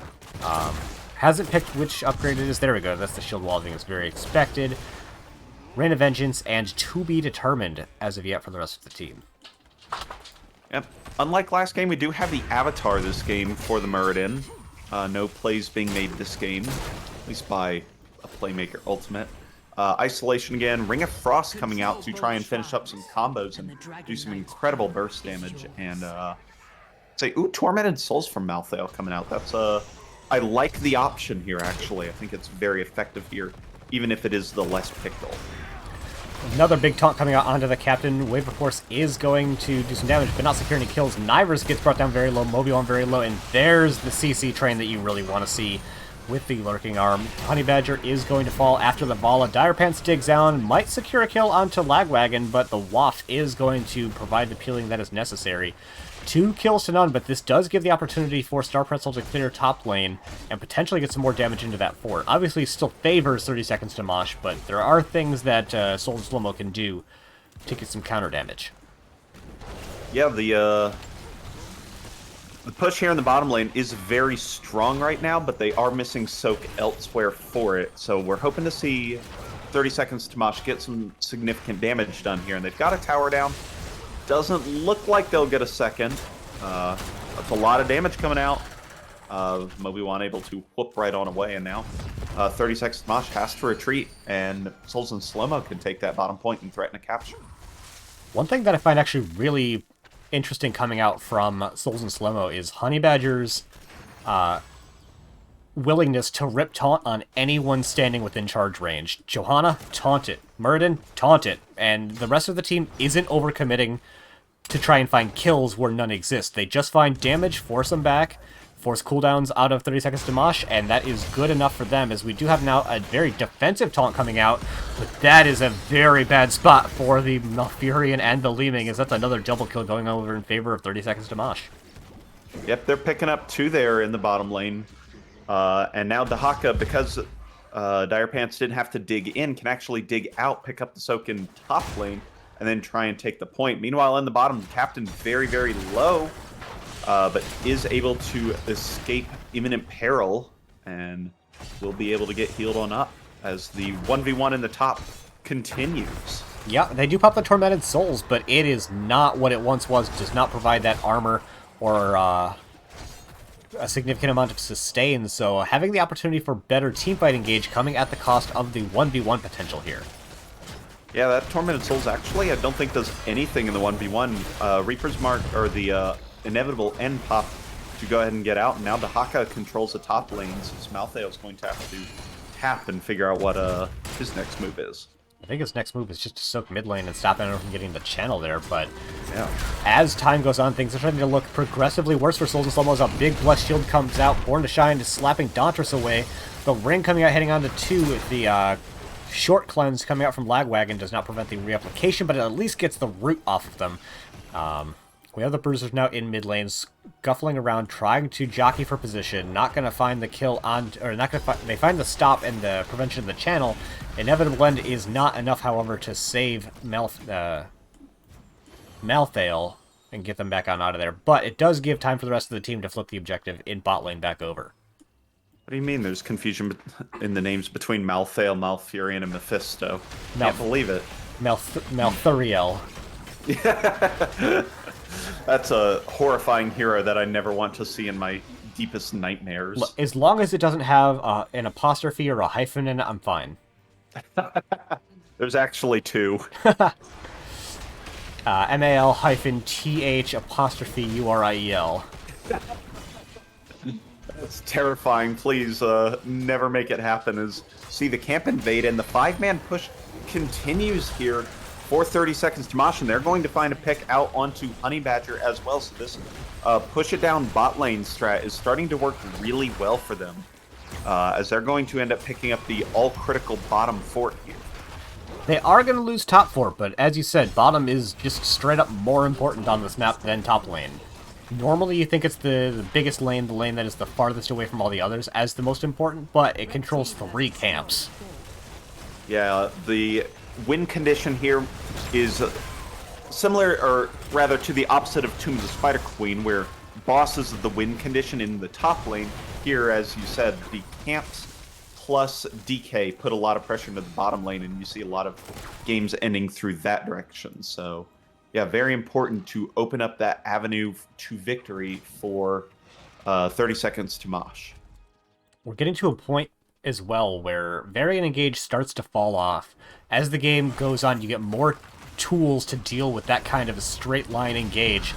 Hasn't picked which upgrade it is. There we go. That's the shield wall. I think it's very expected. Rain of Vengeance, and to be determined as of yet for the rest of the team. Yep. Unlike last game, we do have the avatar this game for the Muradin. No plays being made this game, at least by a Playmaker Ultimate. Isolation again, Ring of Frost coming out to try and finish up some combos and do some incredible burst damage. And Tormented Souls from Malthael coming out. That's I like the option here, actually. I think it's very effective here, even if it is the less pickle. Another big taunt coming out onto the Captain. Wave of Force is going to do some damage, but not secure any kills. Nivers gets brought down very low, Mobion very low, and there's the CC train that you really want to see with the Lurking Arm. Honey Badger is going to fall after the Vala. Dire Pants digs down, might secure a kill onto Lagwagon, but the Waft is going to provide the peeling that is necessary. 2 kills to none, but this does give the opportunity for Star Pretzel to clear top lane and potentially get some more damage into that fort. Obviously, still favors 30 seconds to Mosh, but there are things that Souls and Slowmo can do to get some counter damage. Yeah, the push here in the bottom lane is very strong right now, but they are missing Soak elsewhere for it. So we're hoping to see 30 seconds to Mosh get some significant damage done here, and they've got a tower down. Doesn't look like they'll get a second. That's a lot of damage coming out. Mobiwan able to whoop right on away, and now 30 seconds Mosh has to retreat, and Souls and Slowmo can take that bottom point and threaten a capture. One thing that I find actually really interesting coming out from Souls and Slowmo is Honey Badger's willingness to rip taunt on anyone standing within charge range. Johanna, taunt it. Muradin, taunt it. And the rest of the team isn't overcommitting to try and find kills where none exist. They just find damage, force them back, force cooldowns out of 30 seconds to Mosh, and that is good enough for them, as we do have now a very defensive taunt coming out, but that is a very bad spot for the Malfurion and the Leeming, as that's another double kill going over in favor of 30 seconds to Mosh. Yep, they're picking up 2 there in the bottom lane. And now Dahaka, because Dire Pants didn't have to dig in, can actually dig out, pick up the soak in top lane, and then try and take the point. Meanwhile, in the bottom, Captain very, very low, but is able to escape imminent peril, and will be able to get healed on up as the 1v1 in the top continues. Yeah, they do pop the Tormented Souls, but it is not what it once was. It does not provide that armor or a significant amount of sustain, so having the opportunity for better teamfight engage coming at the cost of the 1v1 potential here. Yeah, that Tormented Souls actually I don't think does anything in the 1v1. Reaper's Mark, or the inevitable end pop to go ahead and get out, and now Dahaka controls the top lanes, so Malthael is going to have to tap and figure out what his next move is. I think his next move is just to soak mid lane and stop anyone from getting the channel there, but yeah, as time goes on, things are starting to look progressively worse for Souls and Slowmo as a big Blessed Shield comes out, Born to Shine is slapping Dauntress away. The Ring coming out, heading on to 2 with the short cleanse coming out from Lagwagon does not prevent the reapplication, but it at least gets the root off of them. We have the Bruisers now in mid lane, scuffling around, trying to jockey for position, not going to find the kill on, or not going to they find the stop and the prevention of the channel. Inevitable End is not enough, however, to save Malthael and get them back on out of there, but it does give time for the rest of the team to flip the objective in bot lane back over. What do you mean there's confusion in the names between Malthael, Malfurion, and Mephisto? Can't believe it. Malthuriel. That's a horrifying hero that I never want to see in my deepest nightmares. As long as it doesn't have an apostrophe or a hyphen in it, I'm fine. There's actually 2. MAL-TH apostrophe URIEL. It's terrifying. Please never make it happen. As see the camp invade and the 5-man push continues here for 30 seconds to Mosh, and they're going to find a pick out onto Honey Badger as well. So this push it down bot lane strat is starting to work really well for them, as they're going to end up picking up the all critical bottom fort here. They are going to lose top fort, but as you said, bottom is just straight up more important on this map than top lane. Normally you think it's the biggest lane, the lane that is the farthest away from all the others, as the most important, but it controls 3 camps. Yeah, the win condition here is similar, or rather to the opposite of Tomb of the Spider Queen, where boss is the win condition in the top lane. Here, as you said, the camps plus DK put a lot of pressure into the bottom lane, and you see a lot of games ending through that direction. So yeah, very important to open up that avenue to victory for 30 seconds to Mosh. We're getting to a point as well where Variant Engage starts to fall off. As the game goes on, you get more tools to deal with that kind of a straight line engage,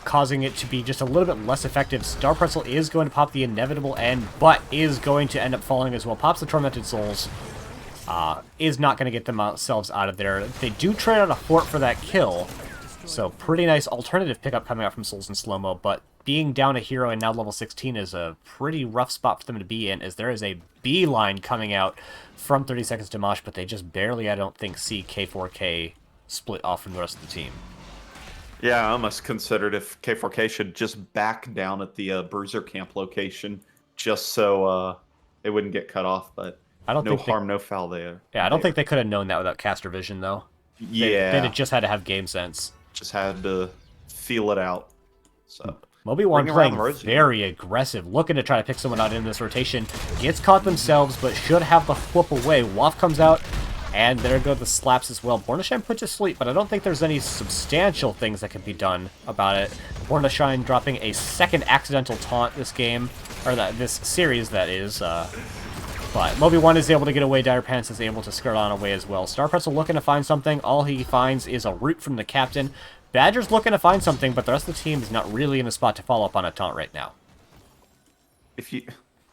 causing it to be just a little bit less effective. Star Pretzel is going to pop the inevitable end, but is going to end up falling as well. Pops the Tormented Souls. Is not going to get themselves out of there. They do trade out a fort for that kill, so pretty nice alternative pickup coming out from Souls and Slowmo, but being down a hero and now level 16 is a pretty rough spot for them to be in, as there is a beeline coming out from 30 seconds to Mosh, but they just barely, I don't think, see K4K split off from the rest of the team. Yeah, I almost considered if K4K should just back down at the Bruiser camp location, just so it wouldn't get cut off, but I don't no think harm, no foul there. Yeah, I don't think they could have known that without caster vision, though. Yeah. They'd have just had to have game sense. Just had to feel it out. So Moby1 playing very aggressive, looking to try to pick someone out in this rotation. Gets caught themselves, but should have the whoop away. Waff comes out, and there go the slaps as well. Born to Shine put to sleep, but I don't think there's any substantial things that can be done about it. Born to Shine dropping a second accidental taunt this game, or this series, that is. But Moby1 is able to get away. Dire Pants is able to skirt on away as well. Star Pretzel looking to find something. All he finds is a root from the captain. Badger's looking to find something, but the rest of the team is not really in a spot to follow up on a taunt right now. If you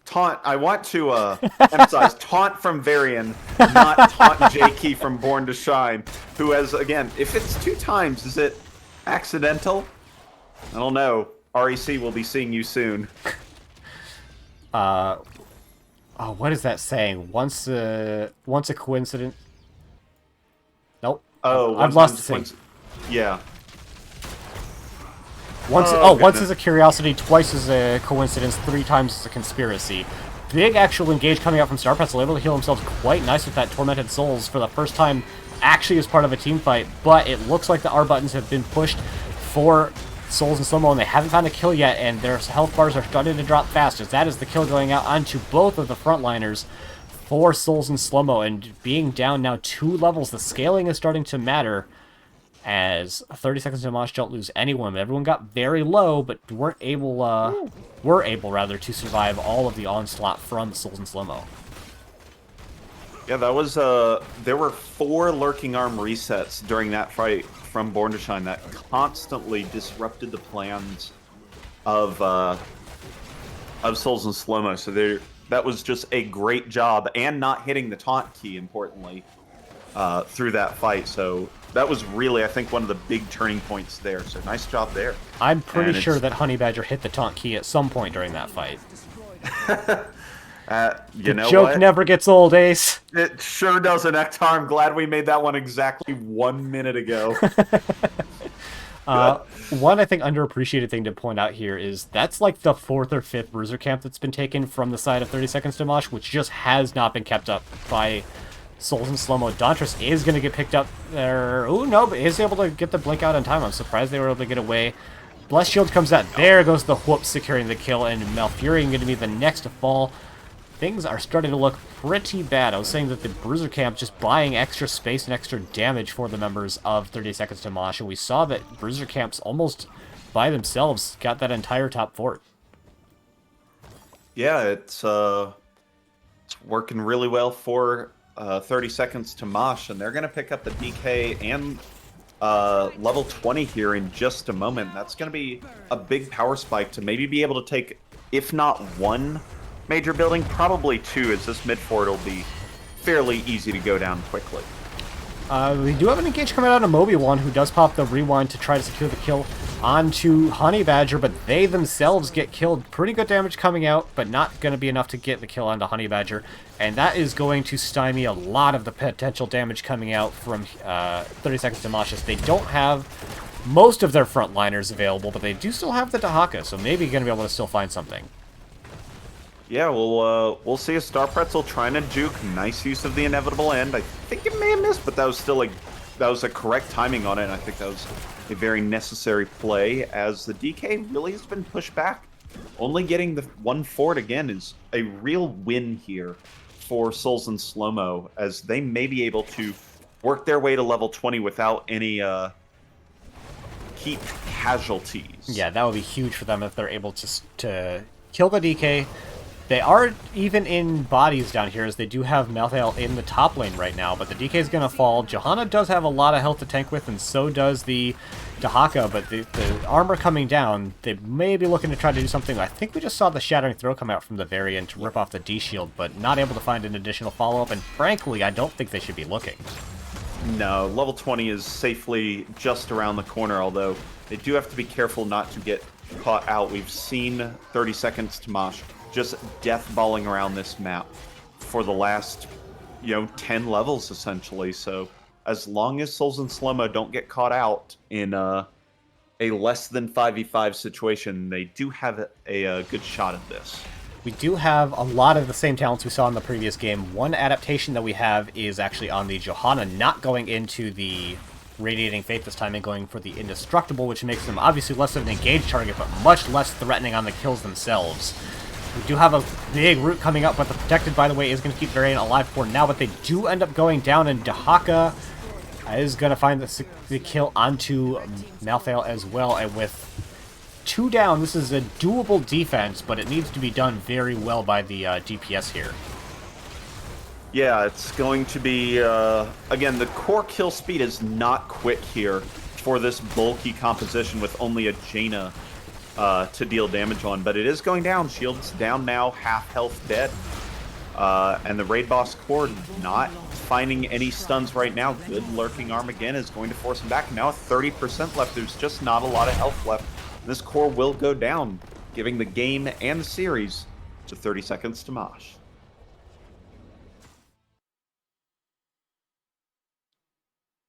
taunt, I want to emphasize taunt from Varian, not taunt J-Key from Born to Shine, who has, again, if it's 2 times, is it accidental? I don't know. REC will be seeing you soon. Oh, what is that saying? Once a coincidence. Nope. Oh, I've lost the thing. Yeah. Once is a curiosity, twice is a coincidence, 3 times is a conspiracy. Big actual engage coming out from Star Pretzel, able to heal himself quite nice with that Tormented Souls for the first time, actually as part of a team fight. But it looks like the R buttons have been pushed for Souls and Slowmo, and they haven't found a kill yet, and their health bars are starting to drop fast, as that is the kill going out onto both of the frontliners for Souls and Slowmo, and being down now 2 levels, the scaling is starting to matter, as 30 seconds to Mosh don't lose anyone. Everyone got very low, but were able to survive all of the onslaught from Souls and Slowmo. Yeah, that was, there were 4 Lurking Arm resets during that fight from Born to Shine that constantly disrupted the plans of Souls and Slowmo. So that was just a great job, and not hitting the taunt key, importantly, through that fight. So that was really, I think, one of the big turning points there. So nice job there. I'm pretty sure that Honey Badger hit the taunt key at some point during that fight. You know the joke what? never gets old, Ace. It sure doesn't, Ektar. I'm glad we made that one exactly 1 minute ago. One, I think, underappreciated thing to point out here is that's like the 4th or 5th Bruiser camp that's been taken from the side of 30 Seconds to Mosh, which just has not been kept up by Souls and Slowmo. Dauntress is going to get picked up there. Oh, no, but is able to get the blink out in time. I'm surprised they were able to get away. Blessed Shield comes out. There goes the whoop, securing the kill, and Malfurion going to be the next to fall. Things are starting to look pretty bad. I was saying that the Bruiser camp just buying extra space and extra damage for the members of 30 Seconds to Mosh, and we saw that Bruiser camps almost by themselves got that entire top fort. Yeah, it's working really well for 30 Seconds to Mosh, and they're going to pick up the DK and level 20 here in just a moment. That's going to be a big power spike to maybe be able to take if not one major building, probably two, as this mid fort will be fairly easy to go down quickly. We do have an engage coming out of Moby1, who does pop the rewind to try to secure the kill onto Honey Badger, but they themselves get killed. Pretty good damage coming out, but not going to be enough to get the kill onto Honey Badger, and that is going to stymie a lot of the potential damage coming out from 30 Seconds to Mosh. They don't have most of their frontliners available, but they do still have the Dahaka, so maybe going to be able to still find something. Yeah, we'll see a Star Pretzel trying to juke. Nice use of the inevitable end. I think it may have missed, but that was still that was a correct timing on it, and I think that was a very necessary play, as the DK really has been pushed back. Only getting the one fort again is a real win here for Souls and Slowmo, as they may be able to work their way to level 20 without any heat casualties. Yeah, that would be huge for them if they're able to kill the DK. They are even in bodies down here, as they do have Malthael in the top lane right now, but the DK is going to fall. Johanna does have a lot of health to tank with, and so does the Dahaka, but the armor coming down, they may be looking to try to do something. I think we just saw the Shattering Throw come out from the very end to rip off the D-Shield, but not able to find an additional follow-up, and frankly, I don't think they should be looking. No, level 20 is safely just around the corner, although they do have to be careful not to get caught out. We've seen 30 Seconds to Mosh just death balling around this map for the last, 10 levels, essentially. So as long as Souls and Slowmo don't get caught out in a less than 5v5 situation, they do have a good shot at this. We do have a lot of the same talents we saw in the previous game. One adaptation that we have is actually on the Johanna, not going into the Radiating Faith this time and going for the Indestructible, which makes them obviously less of an engaged target, but much less threatening on the kills themselves. We do have a big root coming up, but the Protected, by the way, is going to keep Varian alive for now, but they do end up going down, and Dahaka is going to find the kill onto Malthael as well, and with 2 down, this is a doable defense, but it needs to be done very well by the DPS here. Yeah, it's going to be, again, the core kill speed is not quick here for this bulky composition with only a Jaina to deal damage on, but it is going down. Shield's down now, half health dead. And the raid boss core not finding any stuns right now. Good lurking arm again is going to force him back. Now 30% left. There's just not a lot of health left. This core will go down, giving the game and the series to 30 Seconds to Mosh.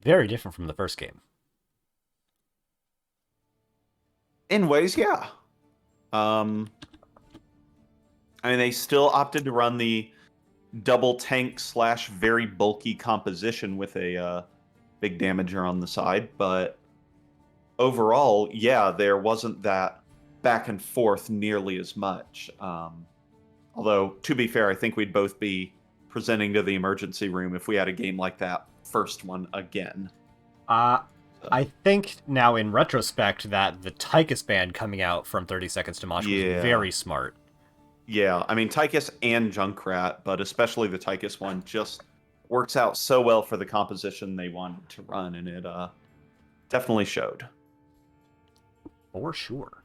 Very different from the first game. In ways, yeah. I mean, they still opted to run the double tank / very bulky composition with a big damager on the side, but overall, yeah, there wasn't that back and forth nearly as much. Although, to be fair, I think we'd both be presenting to the emergency room if we had a game like that first one again. I think now in retrospect that the Tychus ban coming out from 30 Seconds to Mosh was very smart. Yeah, I mean, Tychus and Junkrat, but especially the Tychus one, just works out so well for the composition they wanted to run, and it definitely showed. For sure.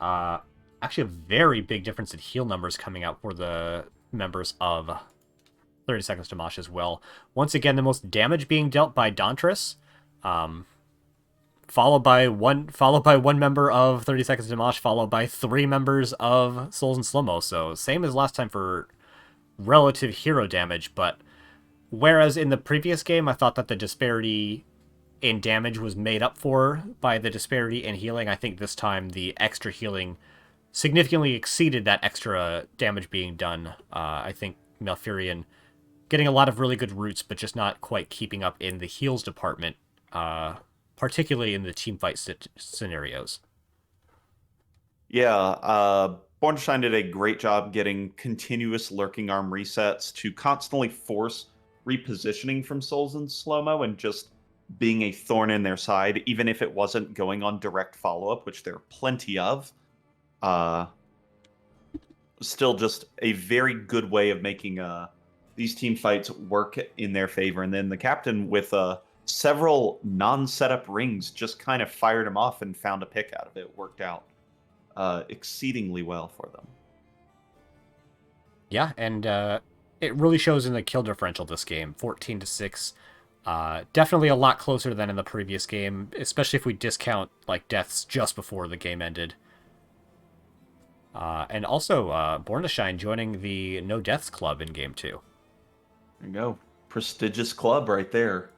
Actually, a very big difference in heal numbers coming out for the members of 30 Seconds to Mosh as well. Once again, the most damage being dealt by Dauntress, followed by one member of 30 Seconds to Mosh, followed by 3 members of Souls and Slowmo. So same as last time for relative hero damage, but whereas in the previous game I thought that the disparity in damage was made up for by the disparity in healing, I think this time the extra healing significantly exceeded that extra damage being done. I think Malfurion getting a lot of really good roots, but just not quite keeping up in the heals department, particularly in the teamfight scenarios. Yeah, Bornstein did a great job getting continuous lurking arm resets to constantly force repositioning from Souls and Slowmo and just being a thorn in their side, even if it wasn't going on direct follow-up, which there are plenty of. Still just a very good way of making these team fights work in their favor. And then the captain, with several non-setup rings, just kind of fired him off and found a pick out of it. Worked out exceedingly well for them. Yeah, and it really shows in the kill differential this game, 14-6. Definitely a lot closer than in the previous game, especially if we discount like deaths just before the game ended. And also, Born to Shine joining the No Deaths Club in Game 2. There you go. Prestigious club right there.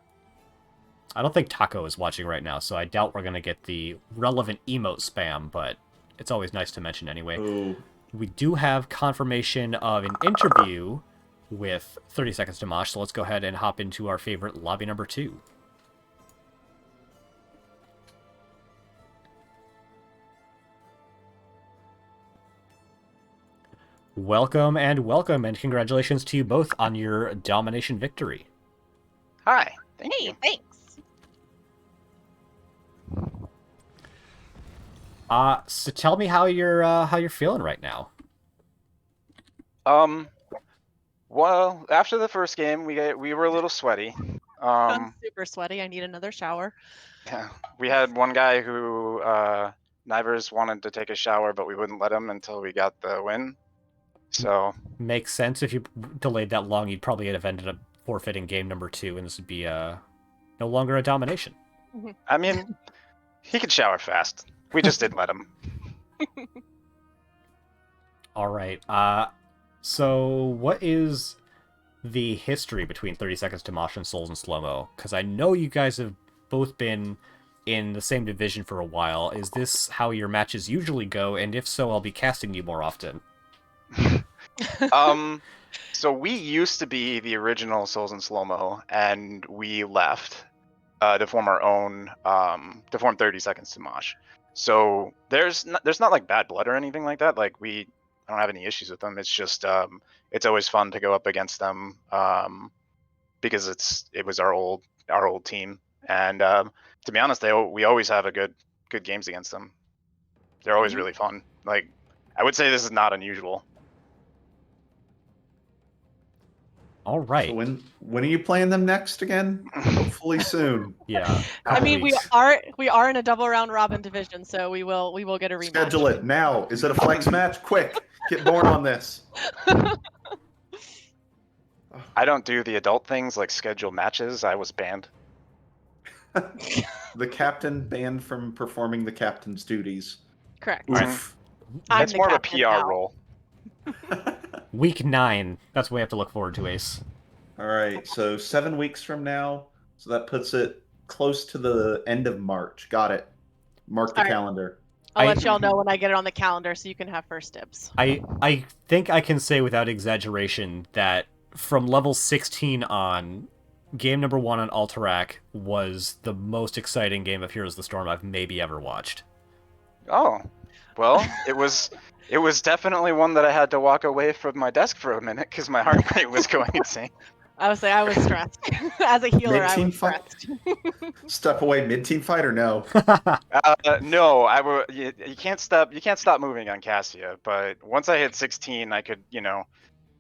I don't think Taco is watching right now, so I doubt we're going to get the relevant emote spam, but it's always nice to mention anyway. Oh, We do have confirmation of an interview with 30 Seconds to Mosh, so let's go ahead and hop into our favorite lobby number 2. Welcome, and congratulations to you both on your domination victory. Hi. Thank you. Thanks. So tell me how you're feeling right now. Well, after the first game, we were a little sweaty. I'm super sweaty. I need another shower. Yeah, we had one guy who Nivers wanted to take a shower, but we wouldn't let him until we got the win. So Makes sense. If you delayed that long, you'd probably have ended up forfeiting game number 2, and this would be no longer a domination. I mean, he could shower fast. We just didn't let him. All right. So what is the history between 30 Seconds to Mosh and Souls and Slowmo? Because I know you guys have both been in the same division for a while. Is this how your matches usually go? And if so, I'll be casting you more often. So we used to be the original Souls and Slowmo, and we left to form our own, to form 30 Seconds to Mosh. So there's not like bad blood or anything like that. Like I don't have any issues with them. It's just it's always fun to go up against them because it was our old team, and to be honest, we always have good games against them. They're always really fun. Like I would say this is not unusual. All right. so when are you playing them next again? Hopefully soon. Yeah. I mean, weeks. we are in a double round robin division, so we will get a rematch. Schedule it now. Is it a flex match? Quick, get born on this. I don't do the adult things like schedule matches. I was banned. The captain banned from performing the captain's duties. Correct. Oof. I'm That's the more of a captain PR now. role. Week 9. That's what we have to look forward to, Ace. All right, so 7 weeks from now, so that puts it close to the end of March. Got it. Mark the All right. calendar. I'll let y'all know when I get it on the calendar, so you can have first dibs. I think I can say without exaggeration that from level 16 on, game number 1 on Alterac was the most exciting game of Heroes of the Storm I've maybe ever watched. Oh, well, it was definitely one that I had to walk away from my desk for a minute because my heart rate was going insane. I would say I was stressed. As a healer, I Mid-team was fight? stressed. Step away mid-team fight or no? No, you can't stop moving on Cassia. But once I hit 16, I could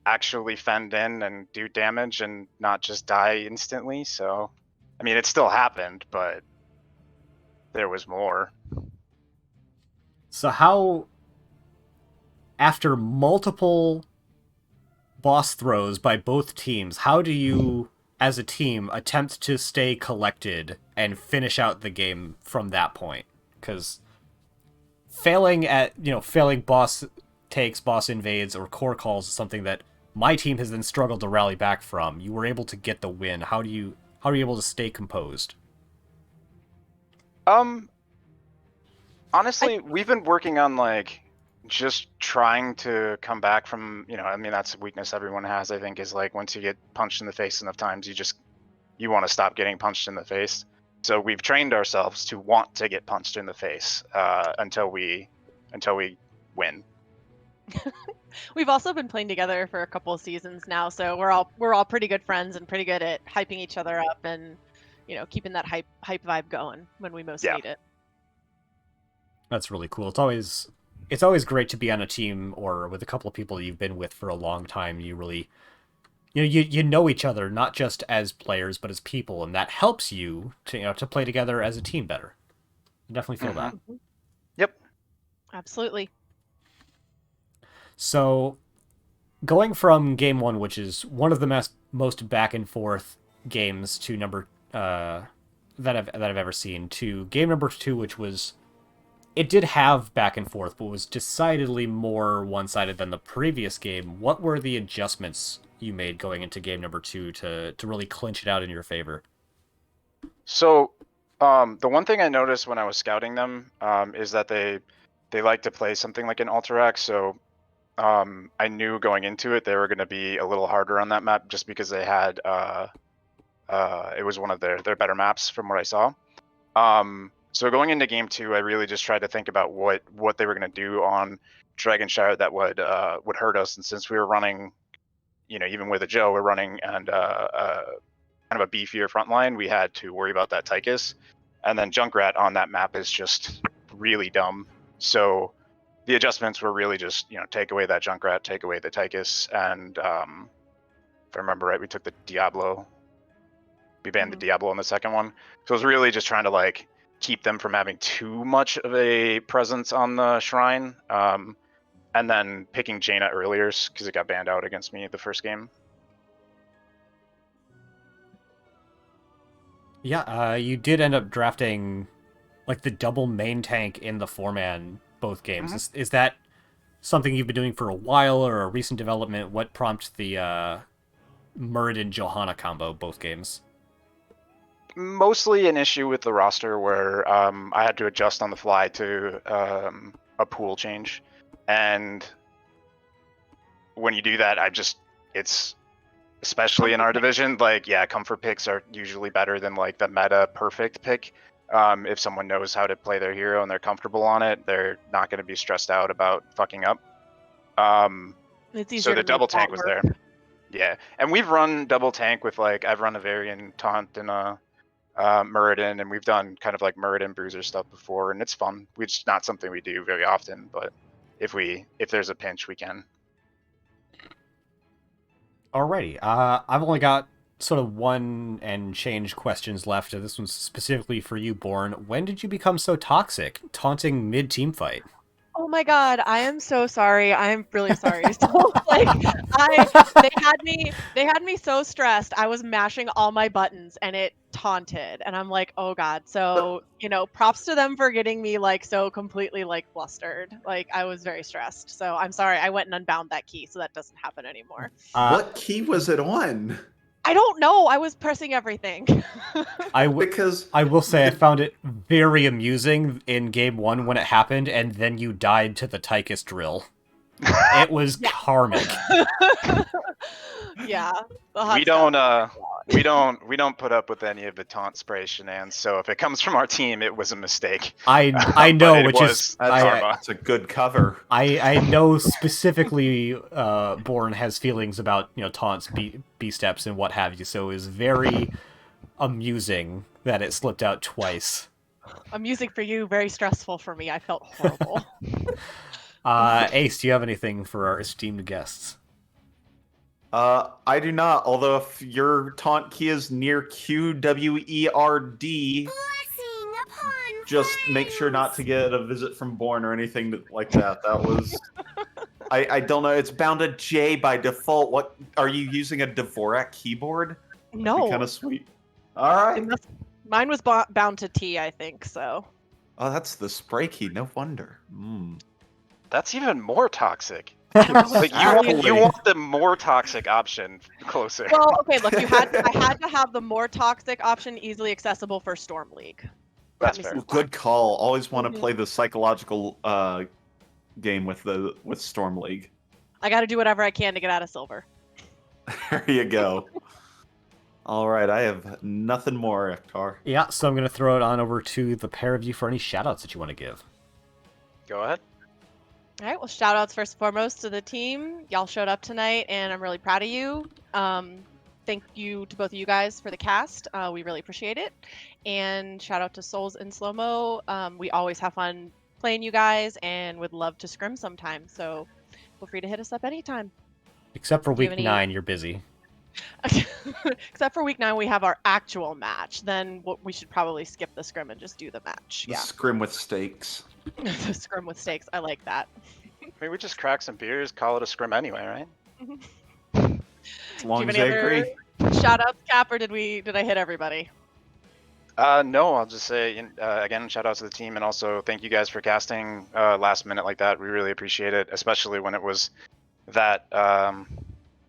actually fend in and do damage and not just die instantly. So, I mean, it still happened, but there was more. So how, after multiple boss throws by both teams, how do you, as a team, attempt to stay collected and finish out the game from that point? Because failing boss takes, boss invades, or core calls is something that my team has then struggled to rally back from. You were able to get the win. How are you able to stay composed? Honestly, we've been working on just trying to come back from, I mean, that's a weakness everyone has, I think, is once you get punched in the face enough times, you want to stop getting punched in the face. So we've trained ourselves to want to get punched in the face until we win. We've also been playing together for a couple of seasons now, so we're all pretty good friends and pretty good at hyping each other up and keeping that hype vibe going when we most need it. That's really cool. It's always great to be on a team or with a couple of people you've been with for a long time. You really you know each other not just as players but as people, and that helps you to play together as a team better. I definitely feel that. Yep. Absolutely. So going from game one, which is one of the most back and forth games, to that I've ever seen, to game number two, which was, it did have back and forth, but was decidedly more one-sided than the previous game. What were the adjustments you made going into game number two to really clinch it out in your favor? So, the one thing I noticed when I was scouting them is that they like to play something like an Alterac. So, I knew going into it they were going to be a little harder on that map just because they had it was one of their better maps from what I saw. So going into game two, I really just tried to think about what they were going to do on Dragonshire that would hurt us. And since we were running, even with a Joe, we're running and kind of a beefier front line, we had to worry about that Tychus. And then Junkrat on that map is just really dumb. So the adjustments were really just, take away that Junkrat, take away the Tychus, and if I remember right, we took the Diablo. We banned the Diablo in the second one. So it was really just trying to keep them from having too much of a presence on the shrine. And then picking Jaina earlier because it got banned out against me the first game. Yeah, you did end up drafting the double main tank in the 4-man both games. Mm-hmm. Is that something you've been doing for a while or a recent development? What prompted the Muradin Johanna combo both games? Mostly an issue with the roster where I had to adjust on the fly to a pool change. And when you do that, it's especially in our division, comfort picks are usually better than the meta perfect pick. If someone knows how to play their hero and they're comfortable on it, they're not going to be stressed out about fucking up. So the double tank was there. Yeah, and we've run double tank with I've run a Varian taunt and a Muradin, and we've done kind of Muradin bruiser stuff before, and it's fun. It's not something we do very often, but if there's a pinch, we can. Alrighty, I've only got sort of one and change questions left. This one's specifically for you, Born. When did you become so toxic, taunting mid-team fight? Oh my god, I am so sorry. I am really sorry. So they had me so stressed. I was mashing all my buttons and it taunted. And I'm like, oh god. So, props to them for getting me so completely flustered. I was very stressed. So I'm sorry. I went and unbound that key so that doesn't happen anymore. What key was it on? I don't know. I was pressing everything. Because I will say I found it very amusing in game one when it happened, and then you died to the Tychus drill. It was karmic. Yeah. We don't put up with any of the taunt spray shenanigans. So if it comes from our team, it was a mistake. I know, which is that's a good cover. I know specifically Born has feelings about taunts, B steps, and what have you. So it was very amusing that it slipped out twice. Amusing for you, very stressful for me. I felt horrible. Ace, do you have anything for our esteemed guests? I do not, although if your taunt key is near QWERD, just make sure not to get a visit from Born or anything like that. That was... I don't know, it's bound to J by default. What, are you using a Dvorak keyboard? No. Kind of sweet. Alright. Mine was bound to T, I think, so. Oh, that's the spray key, no wonder. That's even more toxic. You want the more toxic option closer. Well, okay, look, I had to have the more toxic option easily accessible for Storm League. That's fair. Good call. Always want to play the psychological game with Storm League. I got to do whatever I can to get out of silver. There you go. All right, I have nothing more, Ektar. Yeah, so I'm going to throw it on over to the pair of you for any shoutouts that you want to give. Go ahead. All right, well, shout outs first and foremost to the team. Y'all showed up tonight, and I'm really proud of you. Thank you to both of you guys for the cast. We really appreciate it. And shout out to Souls and Slowmo. We always have fun playing you guys and would love to scrim sometime. So feel free to hit us up anytime. Except for week 9, you're busy. Except for week 9, we have our actual match. Then we should probably skip the scrim and just do the match. Yeah. Scrim with stakes. The scrim with stakes. I like that. I mean, we just crack some beers, call it a scrim anyway, right? As Do long you as have any they other agree. shout outs, Cap, or did I hit everybody? No, I'll just say again, shout out to the team, and also thank you guys for casting last minute like that. We really appreciate it, especially when it was that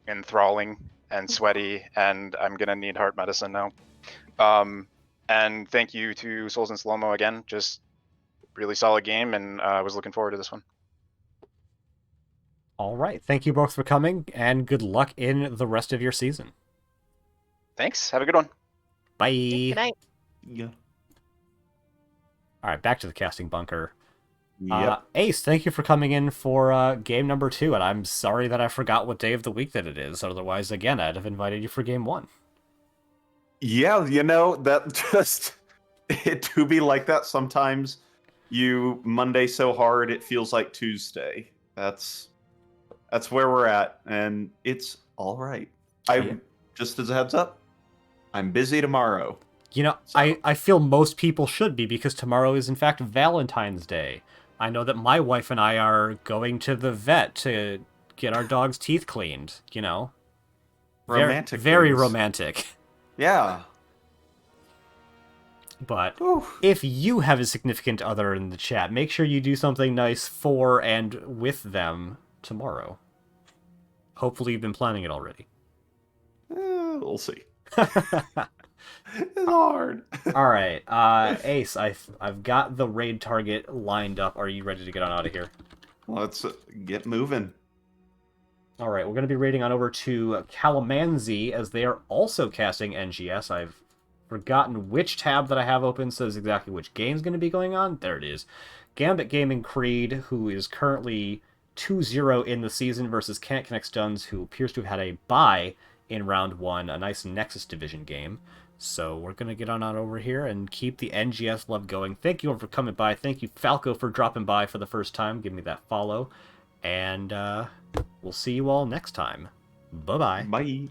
enthralling and sweaty, and I'm gonna need heart medicine now. And thank you to Souls and Slowmo again. Just really solid game, and I was looking forward to this one. All right. Thank you both for coming, and good luck in the rest of your season. Thanks. Have a good one. Bye. Good night. Yeah. All right, back to the casting bunker. Yep. Ace, thank you for coming in for game number 2, and I'm sorry that I forgot what day of the week that it is. Otherwise, again, I'd have invited you for game 1. Yeah, that just it do be like that sometimes. You Monday so hard it feels like Tuesday. That's where we're at, and it's all right. Just as a heads up, I'm busy tomorrow. So. I feel most people should be, because tomorrow is in fact Valentine's Day. I know that my wife and I are going to the vet to get our dog's teeth cleaned, Romantic. Very things. romantic. Yeah. But if you have a significant other in the chat, make sure you do something nice for and with them tomorrow. Hopefully you've been planning it already. We'll see. It's hard. All right, Ace, I've got the raid target lined up. Are you ready to get on out of here? Let's get moving. All right, we're going to be raiding on over to Calamanzi, as they are also casting NGS. I've forgotten which tab that I have open says exactly which game's going to be going on. There it is. Gambit Gaming Creed, who is currently 2-0 in the season, versus Can't Connect Stuns, who appears to have had a bye in round 1, a nice Nexus Division game. So we're going to get on over here and keep the NGS love going. Thank you all for coming by. Thank you, Falco, for dropping by for the first time. Give me that follow. And we'll see you all next time. Bye-bye. Bye.